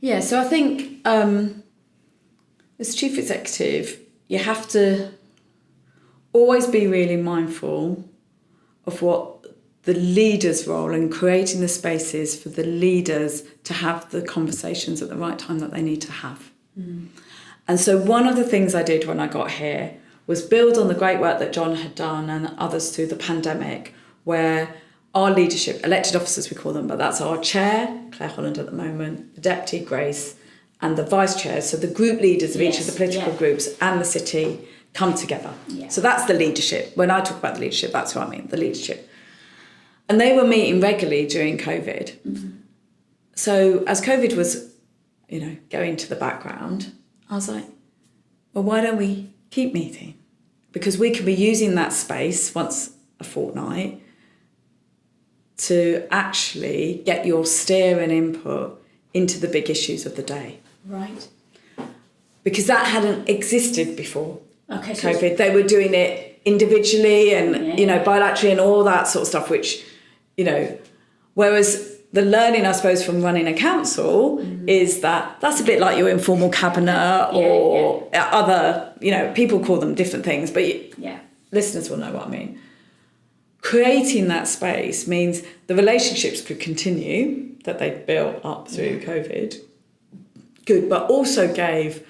B: Yeah, so I think as chief executive, you have to always be really mindful of what the leader's role in creating the spaces for the leaders to have the conversations at the right time that they need to have. Mm. And so one of the things I did when I got here was build on the great work that John had done and others through the pandemic, where our leadership, elected officers we call them, but that's our chair, Claire Holland at the moment, the deputy, Grace, and the vice chairs, so the group leaders of each of the political groups and the city come together. Yeah. So that's the leadership. When I talk about the leadership, that's what I mean, the leadership. And they were meeting regularly during COVID. Mm-hmm. So as COVID was, going to the background, I was like, well, why don't we keep meeting? Because we could be using that space once a fortnight to actually get your steer and input into the big issues of the day.
A: Right.
B: Because that hadn't existed before
A: Okay,
B: COVID. They were doing it individually and, bilaterally and all that sort of stuff, which, whereas the learning, I suppose, from running a council is that's a bit like your informal cabinet or other, people call them different things, but listeners will know what I mean. Creating that space means the relationships could continue that they'd built up through COVID, good, but also gave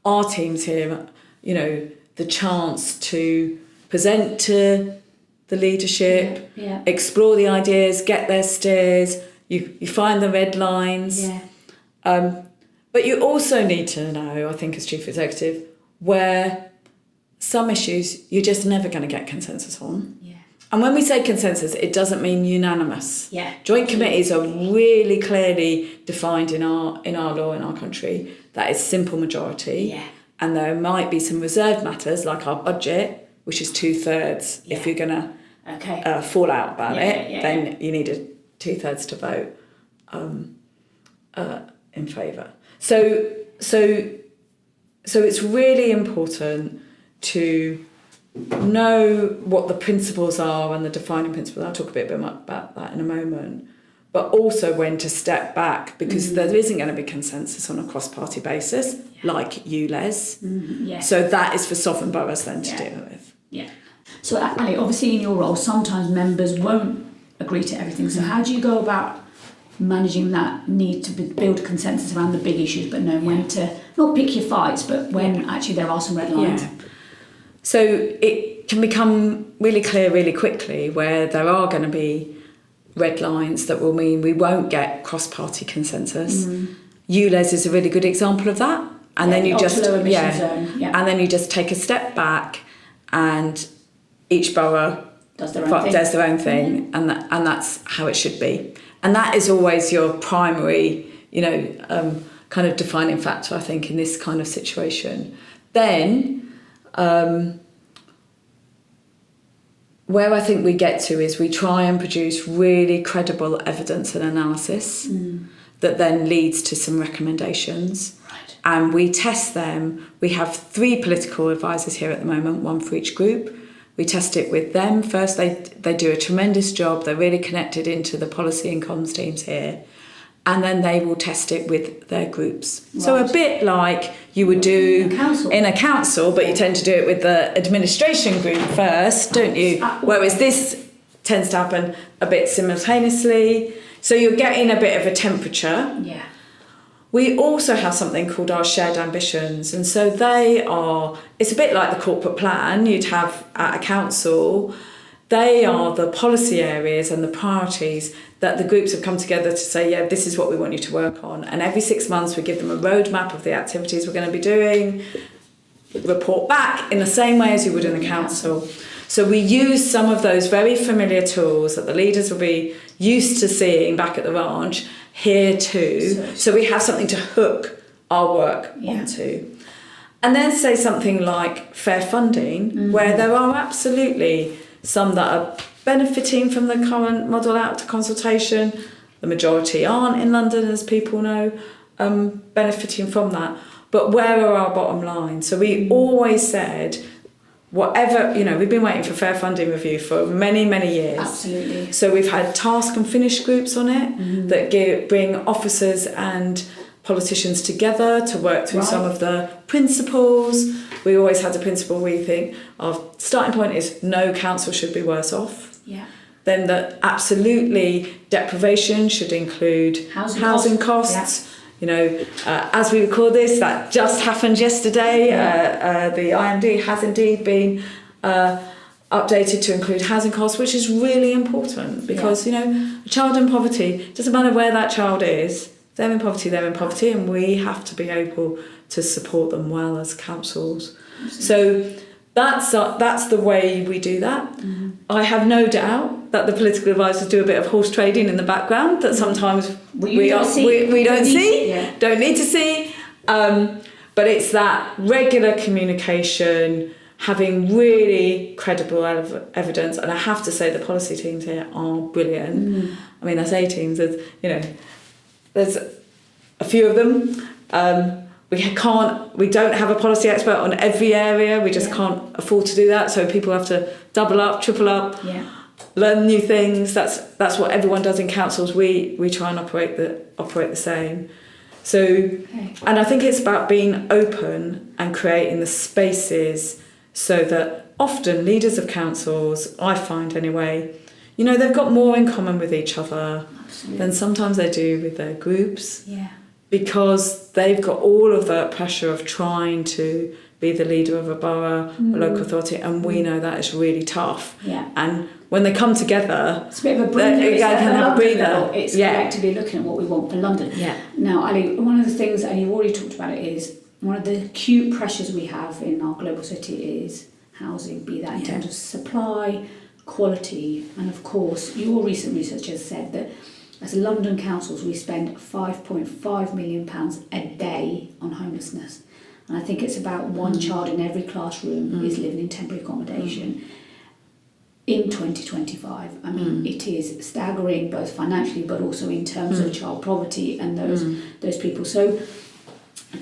B: our teams here, the chance to present to the leadership, explore the ideas, get their steers. You find the red lines. But you also need to know, I think, as chief executive, where some issues you're just never going to get consensus on. And when we say consensus, it doesn't mean unanimous. Joint committees are really clearly defined in our law in our country. That is simple majority. And there might be some reserved matters like our budget, which is 2/3. If you're going to fall out about it, then you need a 2/3 to vote in favour. So it's really important to know what the principles are and the defining principles. I'll talk a bit about that in a moment. But also when to step back, because there isn't going to be consensus on a cross-party basis, like ULEZ. So that is for sovereign boroughs then to deal with.
A: So Ali, obviously in your role, sometimes members won't agree to everything. So how do you go about managing that need to build a consensus around the big issues, but knowing when to not pick your fights, but when actually there are some red lines?
B: So it can become really clear really quickly where there are going to be red lines that will mean we won't get cross-party consensus. ULEZ is a really good example of that. And then you just
A: zone.
B: And then you just take a step back and each borough
A: does their own thing.
B: and that's how it should be. And that is always your primary, kind of defining factor, I think, in this kind of situation. Then where I think we get to is we try and produce really credible evidence and analysis that then leads to some recommendations.
A: Right.
B: And we test them. We have 3 political advisors here at the moment, 1 for each group. We test it with them. First, they do a tremendous job. They're really connected into the policy and comms teams here. And then they will test it with their groups. Right. So a bit like you would do in a council, but you tend to do it with the administration group first, don't you? Whereas this tends to happen a bit simultaneously. So you're getting a bit of a temperature. We also have something called our shared ambitions. And so it's a bit like the corporate plan you'd have at a council. They are the policy areas and the priorities that the groups have come together to say, this is what we want you to work on. And every 6 months we give them a roadmap of the activities we're going to be doing, report back in the same way as you would in the council. So we use some of those very familiar tools that the leaders will be used to seeing back at the ranch here too. So we have something to hook our work onto. And then say something like fair funding, where there are absolutely some that are benefiting from the current model out to consultation. The majority aren't in London, as people know, benefiting from that. But where are our bottom lines? So we always said, whatever, we've been waiting for fair funding review for many, many years.
A: Absolutely.
B: So we've had task and finish groups on it that bring officers and politicians together to work through some of the principles. We always had a principle we think our starting point is no council should be worse off. Then that absolutely deprivation should include housing costs. As we record this, that just happened yesterday. The IMD has indeed been updated to include housing costs, which is really important because, a child in poverty, doesn't matter where that child is, they're in poverty, and we have to be able to support them well as councils. So that's the way we do that. I have no doubt that the political advisors do a bit of horse trading in the background that sometimes we don't need to see. But it's that regular communication, having really credible evidence. And I have to say the policy teams here are brilliant. I mean, I say teams, there's a few of them. We don't have a policy expert on every area. We just can't afford to do that. So people have to double up, triple up, learn new things. That's what everyone does in councils. We try and operate the same. So, and I think it's about being open and creating the spaces so that often leaders of councils, I find anyway, they've got more in common with each other than sometimes they do with their groups.
A: Yeah.
B: Because they've got all of that pressure of trying to be the leader of a borough, a local authority, and we know that is really tough.
A: Yeah.
B: And when they come together,
A: it's a bit of a breather. It's collectively looking at what we want for London.
B: Yeah.
A: Now, Ali, one of the things, and you've already talked about it, is one of the acute pressures we have in our global city is housing, be that in terms of supply, quality, and of course, your recent research has said that as London councils, we spend £5.5 million a day on homelessness. And I think it's about one child in every classroom is living in temporary accommodation in 2025. I mean, it is staggering, both financially, but also in terms of child poverty and those people. So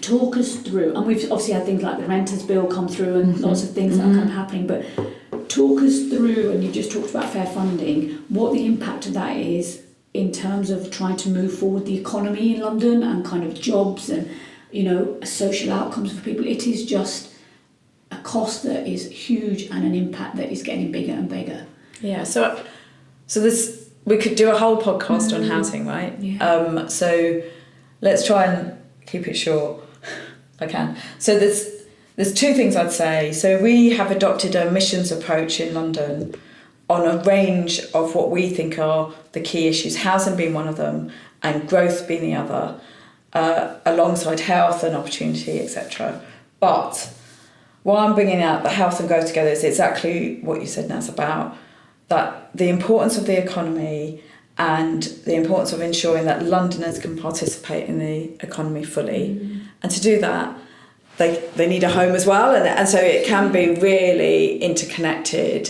A: talk us through, and we've obviously had things like the renters bill come through and lots of things that are kind of happening, but talk us through, and you just talked about fair funding, what the impact of that is in terms of trying to move forward the economy in London and kind of jobs and, social outcomes for people. It is just a cost that is huge and an impact that is getting bigger and bigger.
B: Yeah, so this, we could do a whole podcast on housing, right? Yeah. So let's try and keep it short if I can. So there's two things I'd say. So we have adopted a missions approach in London on a range of what we think are the key issues, housing being one of them and growth being the other, alongside health and opportunity, etc. But why I'm bringing out the health and growth together is exactly what you said, Naz, about that the importance of the economy and the importance of ensuring that Londoners can participate in the economy fully. And to do that, they need a home as well, and so it can be really interconnected.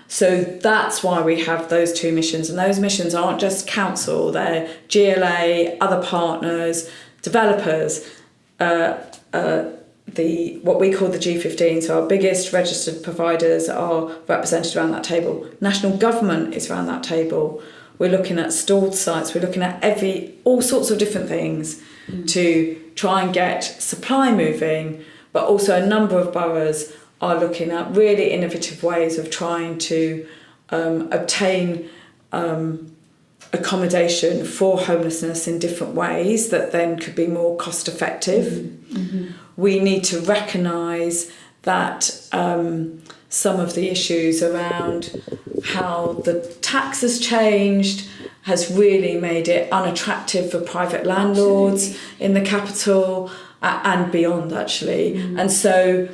B: So that's why we have those two missions, and those missions aren't just council, they're GLA, other partners, developers, what we call the G15, so our biggest registered providers are represented around that table. National government is around that table. We're looking at stalled sites, we're looking at all sorts of different things to try and get supply moving, but also a number of boroughs are looking at really innovative ways of trying to obtain accommodation for homelessness in different ways that then could be more cost effective. We need to recognise that some of the issues around how the tax has changed has really made it unattractive for private landlords in the capital and beyond, actually. And so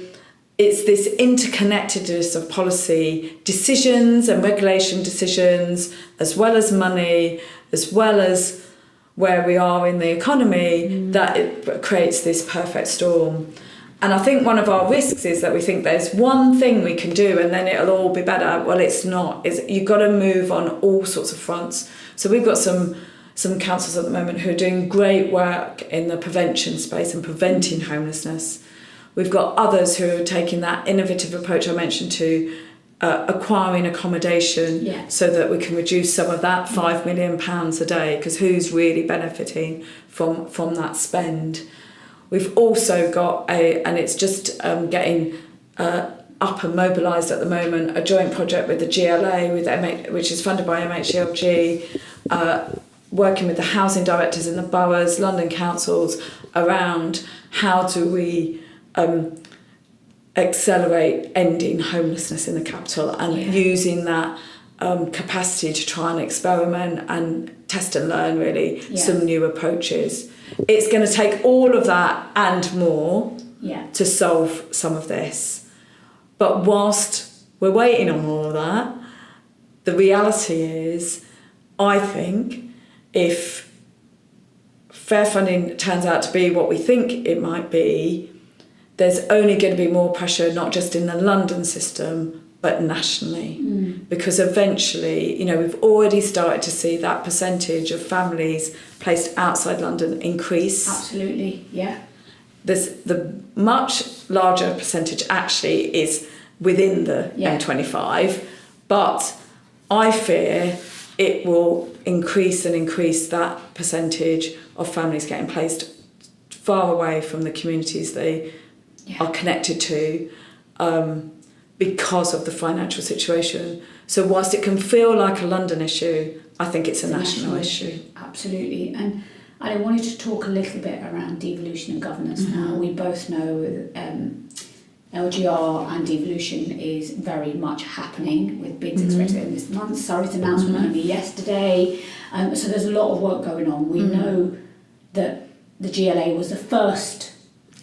B: it's this interconnectedness of policy decisions and regulation decisions, as well as money, as well as where we are in the economy, that it creates this perfect storm. And I think one of our risks is that we think there's one thing we can do and then it'll all be better. Well, it's not. You've got to move on all sorts of fronts. So we've got some councils at the moment who are doing great work in the prevention space and preventing homelessness. We've got others who are taking that innovative approach I mentioned to acquiring accommodation so that we can reduce some of that £5 million a day, because who's really benefiting from that spend? We've also got and it's just getting up and mobilised at the moment, a joint project with the GLA, which is funded by MHLG, working with the housing directors in the boroughs, London councils, around how do we accelerate ending homelessness in the capital and using that capacity to try and experiment and test and learn some new approaches. It's going to take all of that and more to solve some of this. But whilst we're waiting on all of that, the reality is, I think, if fair funding turns out to be what we think it might be, there's only going to be more pressure, not just in the London system, but nationally. Because eventually, we've already started to see that percentage of families placed outside London increase.
A: Absolutely, yeah.
B: There's the much larger percentage actually is within the M25, but I fear it will increase that percentage of families getting placed far away from the communities they are connected to, because of the financial situation. So whilst it can feel like a London issue, I think it's a national issue.
A: Absolutely. And I wanted to talk a little bit around devolution and governance now. We both know LGR and devolution is very much happening, with bids expected in this month. Surrey's announcement only yesterday. So there's a lot of work going on. We know that the GLA was the first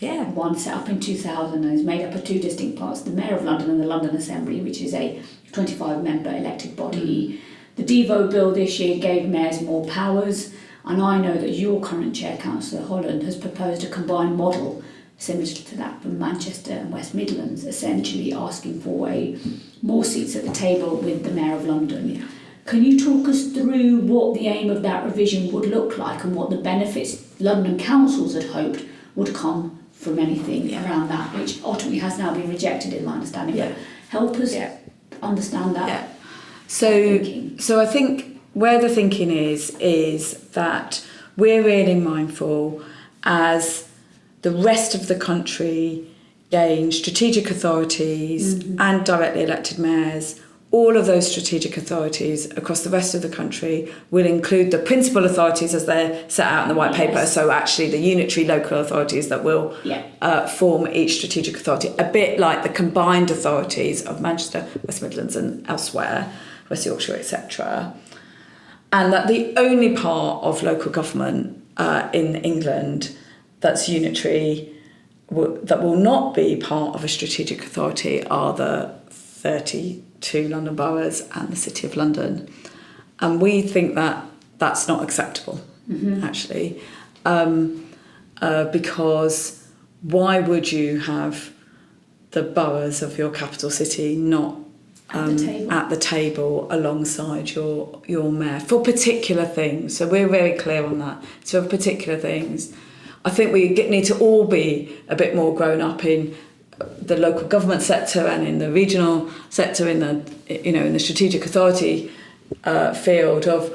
A: one set up in 2000 and is made up of two distinct parts, the Mayor of London and the London Assembly, which is a 25-member elected body. The Devo Bill this year gave mayors more powers, and I know that your current chair, Councillor Holland, has proposed a combined model similar to that from Manchester and West Midlands, essentially asking for more seats at the table with the Mayor of London. Can you talk us through what the aim of that revision would look like and what the benefits London councils had hoped would come from anything around that, which ultimately has now been rejected in my understanding? But help us understand that.
B: So I think where the thinking is that we're really mindful, as the rest of the country gain strategic authorities and directly elected mayors. All of those strategic authorities across the rest of the country will include the principal authorities as they're set out in the white paper. So actually the unitary local authorities that will form each strategic authority, a bit like the combined authorities of Manchester, West Midlands and elsewhere, West Yorkshire, etc. And that the only part of local government in England that's unitary, that will not be part of a strategic authority, are the 32 London boroughs and the City of London. And we think that that's not acceptable, actually, because why would you have the boroughs of your capital city not at the table alongside your mayor for particular things? So we're very clear on that. So for particular things, I think we need to all be a bit more grown up in the local government sector and in the regional sector, in the strategic authority field, of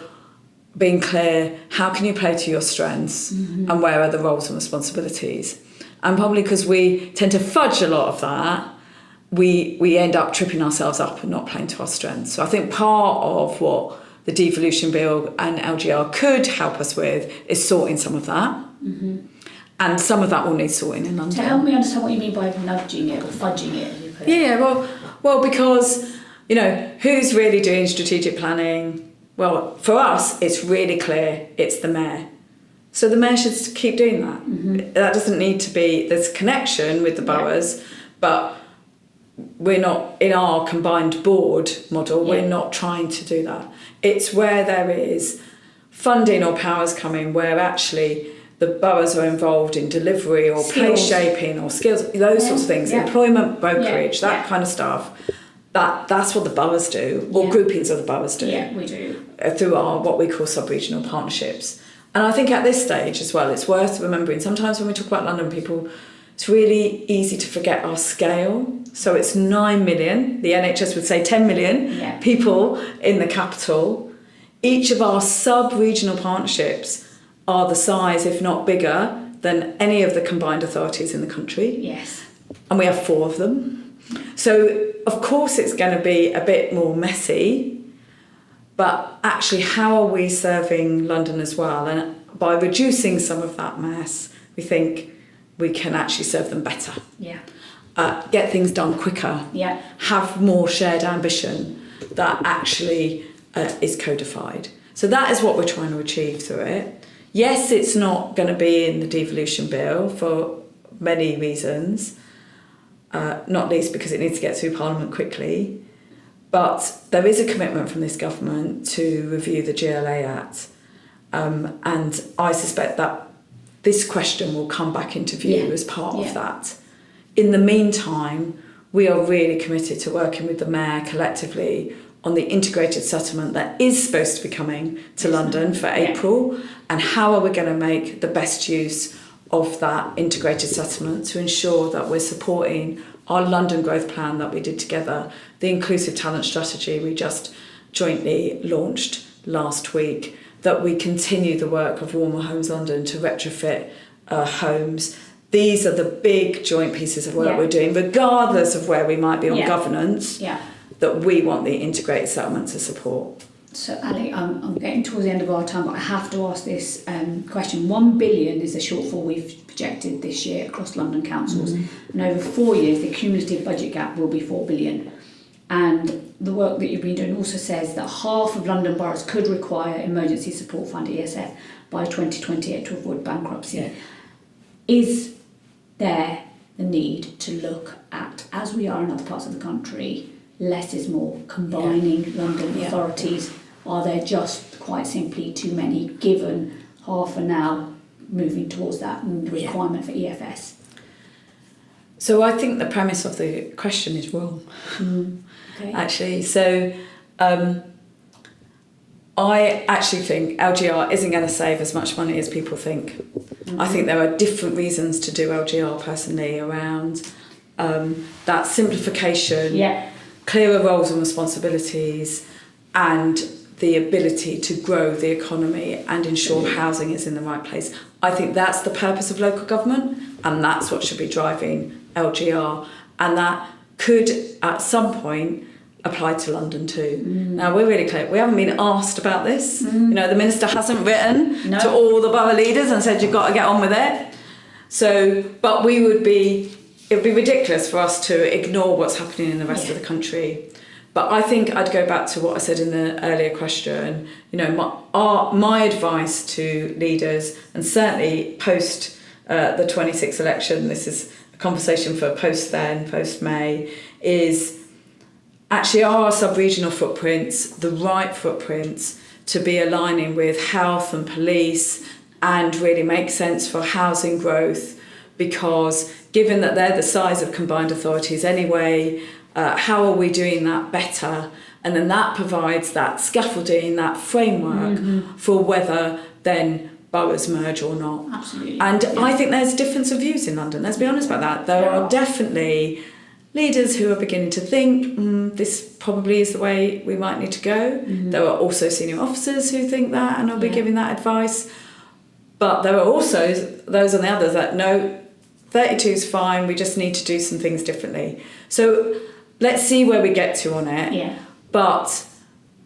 B: being clear, how can you play to your strengths and where are the roles and responsibilities? And probably because we tend to fudge a lot of that, we end up tripping ourselves up and not playing to our strengths. So I think part of what the devolution bill and LGR could help us with is sorting some of that. And some of that will need sorting in London.
A: To help me understand what you mean by nudging it or fudging it, as you put it.
B: Yeah, well, because, who's really doing strategic planning? Well, for us, it's really clear it's the mayor. So the mayor should keep doing that. That doesn't need to be, there's connection with the boroughs, but we're not, in our combined board model, we're not trying to do that. It's where there is funding or powers coming, where actually the boroughs are involved in delivery or place shaping or skills, those sorts of things, employment brokerage, that kind of stuff. That's what the boroughs do, or groupings of the boroughs do.
A: Yeah, we do.
B: Through our what we call sub-regional partnerships. And I think at this stage as well, it's worth remembering, sometimes when we talk about London, it's really easy to forget our scale. So it's 9 million, the NHS would say 10 million people in the capital. Each of our sub-regional partnerships are the size, if not bigger, than any of the combined authorities in the country.
A: Yes.
B: And we have 4 of them. So, of course, it's going to be a bit more messy, but actually, how are we serving London as well? And by reducing some of that mess, we think we can actually serve them better.
A: Yeah.
B: Get things done quicker.
A: Yeah.
B: Have more shared ambition that actually is codified. So that is what we're trying to achieve through it. Yes, it's not going to be in the devolution bill for many reasons, not least because it needs to get through Parliament quickly. But there is a commitment from this government to review the GLA Act. And I suspect that this question will come back into view as part of that. In the meantime, we are really committed to working with the Mayor collectively on the integrated settlement that is supposed to be coming to London for April, and how are we going to make the best use of that integrated settlement to ensure that we're supporting our London growth plan that we did together, the inclusive talent strategy we just jointly launched last week, that we continue the work of Warmer Homes London to retrofit homes. These are the big joint pieces of work we're doing, regardless of where we might be on governance, that we want the integrated settlement to support.
A: So Ali, I'm getting towards the end of our time, but I have to ask this question. 1 billion is the shortfall we've projected this year across London councils. And over 4 years, the cumulative budget gap will be 4 billion. And the work that you've been doing also says that half of London boroughs could require Emergency Support Fund, ESF, by 2028 to avoid bankruptcy. Is there the need to look at, as we are in other parts of the country, less is more, combining London authorities? Are there just quite simply too many, given half are now moving towards that requirement for EFS?
B: So I think the premise of the question is wrong, actually. So I actually think LGR isn't going to save as much money as people think. I think there are different reasons to do LGR personally around that simplification, clearer roles and responsibilities, and the ability to grow the economy and ensure housing is in the right place. I think that's the purpose of local government, and that's what should be driving LGR, and that could at some point apply to London too. Now we're really clear, we haven't been asked about this. You know, the minister hasn't written to all the borough leaders and said you've got to get on with it. So, but it would be ridiculous for us to ignore what's happening in the rest of the country. But I think I'd go back to what I said in the earlier question. You know, my advice to leaders, and certainly post the 26th election, this is a conversation for post-May, is actually, are our sub-regional footprints the right footprints to be aligning with health and police and really make sense for housing growth? Because given that they're the size of combined authorities anyway, how are we doing that better? And then that provides that scaffolding, that framework for whether then boroughs merge or not.
A: Absolutely.
B: And I think there's difference of views in London, let's be honest about that. There are definitely leaders who are beginning to think this probably is the way we might need to go. There are also senior officers who think that and will be giving that advice. But there are also those on the others that no, 32 is fine, we just need to do some things differently. So let's see where we get to on it. But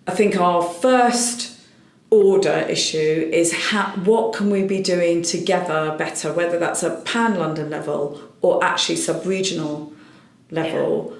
B: I think our first order issue is what can we be doing together better, whether that's a pan-London level or actually sub-regional level,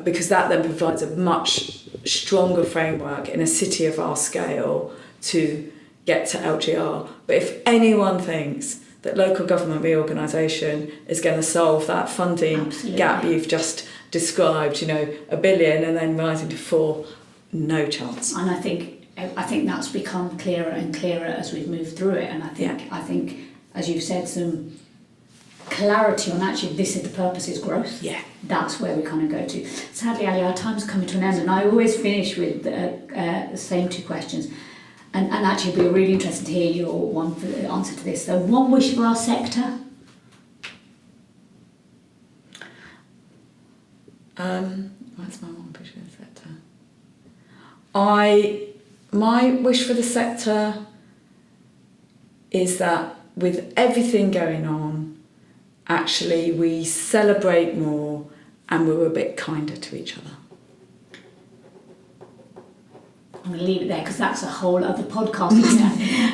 B: because that then provides a much stronger framework in a city of our scale to get to LGR. But if anyone thinks that local government reorganisation is going to solve that funding gap you've just described, you know, $1 billion and then rising to 4, no chance.
A: And I think that's become clearer and clearer as we've moved through it. And I think, as you've said, some clarity on actually this is the purpose is growth. That's where we kind of go to. Sadly, Ali, our time's coming to an end, and I always finish with the same 2 questions. And actually, it'd be really interesting to hear your one for the answer to this. So, one wish for our sector?
B: What's my one wish for the sector? My wish for the sector is that with everything going on, actually we celebrate more and we're a bit kinder to each other.
A: I'm going to leave it there because that's a whole other podcast.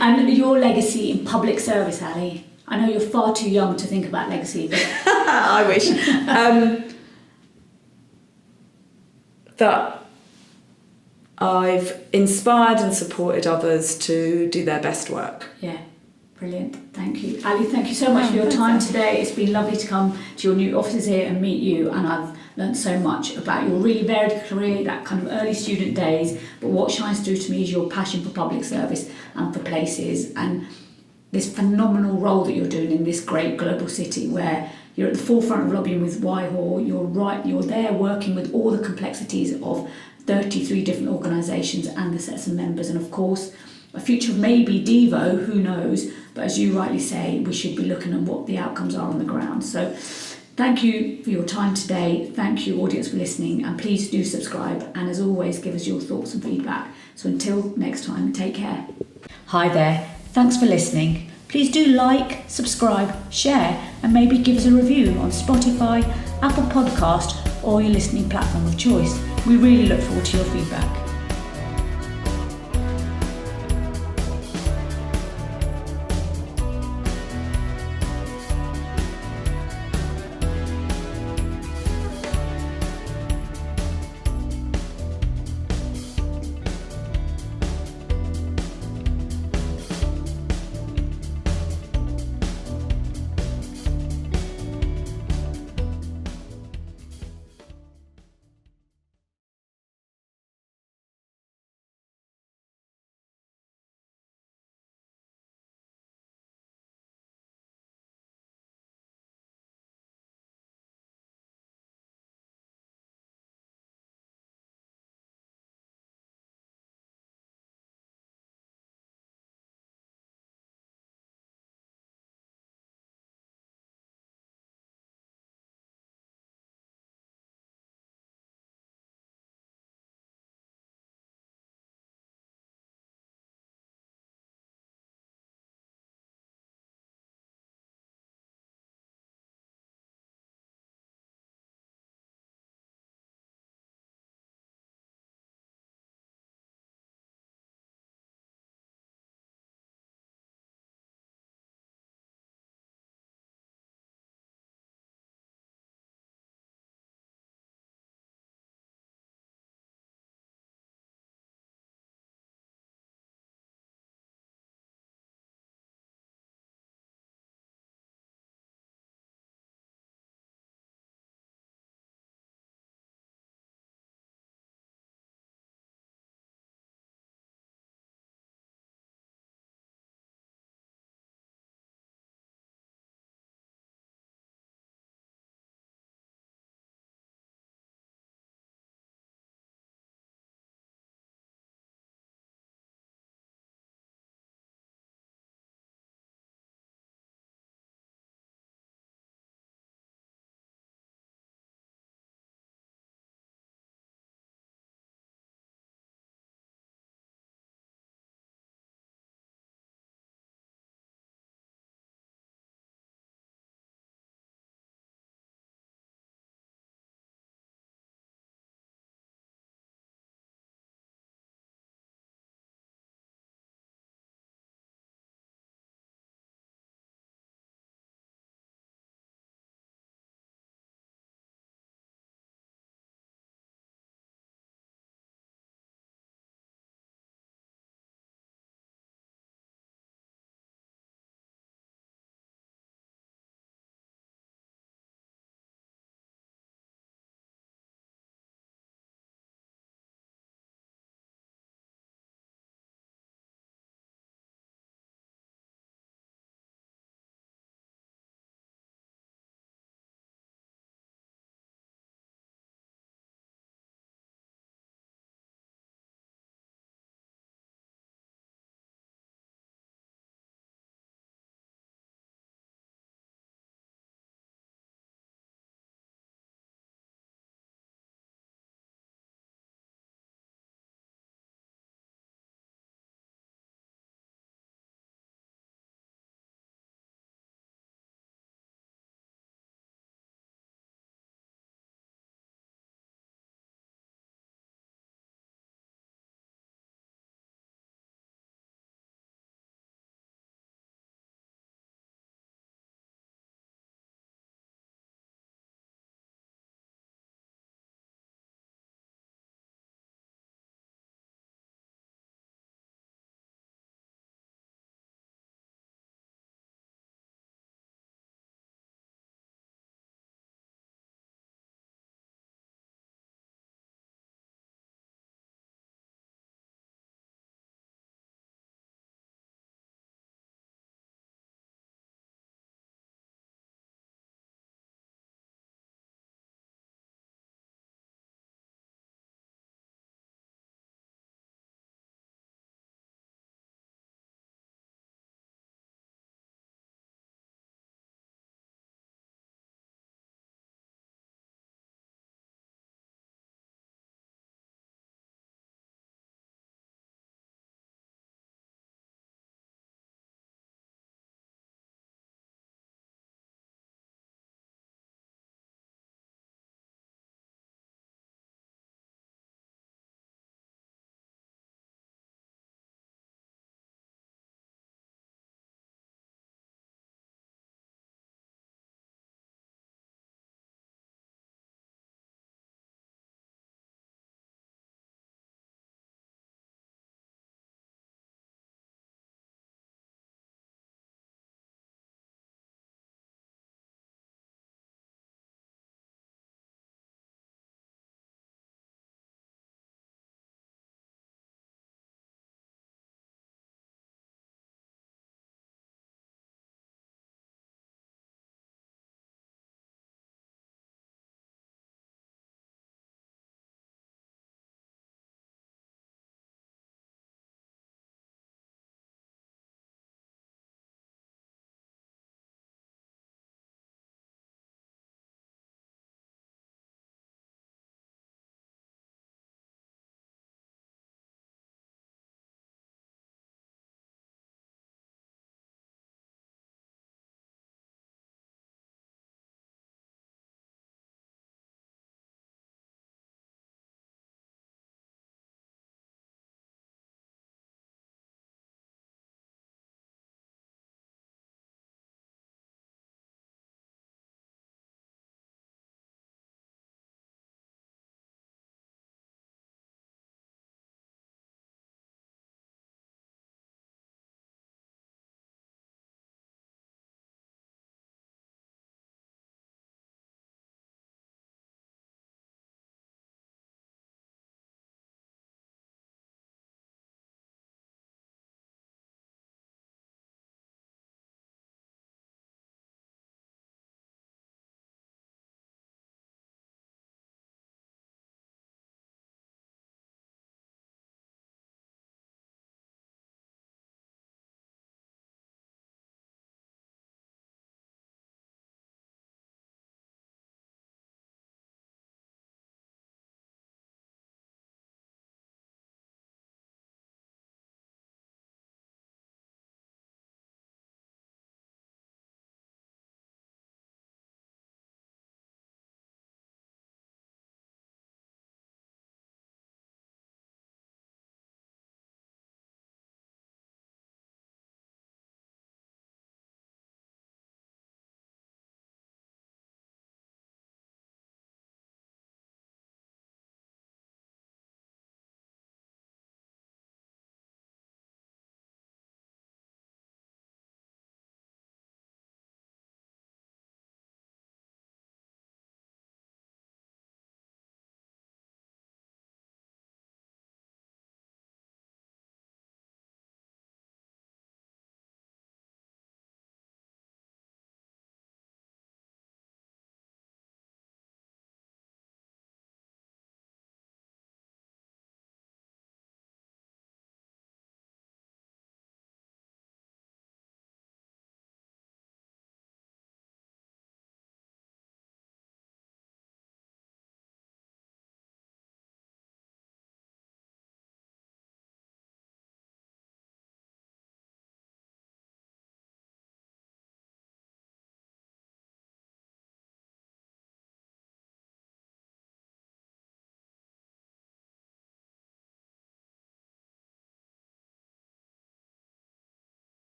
A: And your legacy in public service, Ali. I know you're far too young to think about legacy, but
B: I wish. That I've inspired and supported others to do their best work.
A: Brilliant. Thank you. Ali, thank you so much for your time today. It's been lovely to come to your new offices here and meet you, and I've learned so much about your really varied career, that kind of early student days, but what shines through to me is your passion for public service and for places, and this phenomenal role that you're doing in this great global city where You're at the forefront of lobbying with Whitehall. You're there working with all the complexities of 33 different organisations and the sets of members, and of course a future of maybe Devo, who knows, but as you rightly say, we should be looking at what the outcomes are on the ground. So thank you for your time today. Thank you, audience, for listening, and please do subscribe, and as always, give us your thoughts and feedback. So until next time, take care. Hi there, thanks for listening. Please do like, subscribe, share, and maybe give us a review on Spotify, Apple Podcast, or your listening platform of choice. We really look forward to your feedback.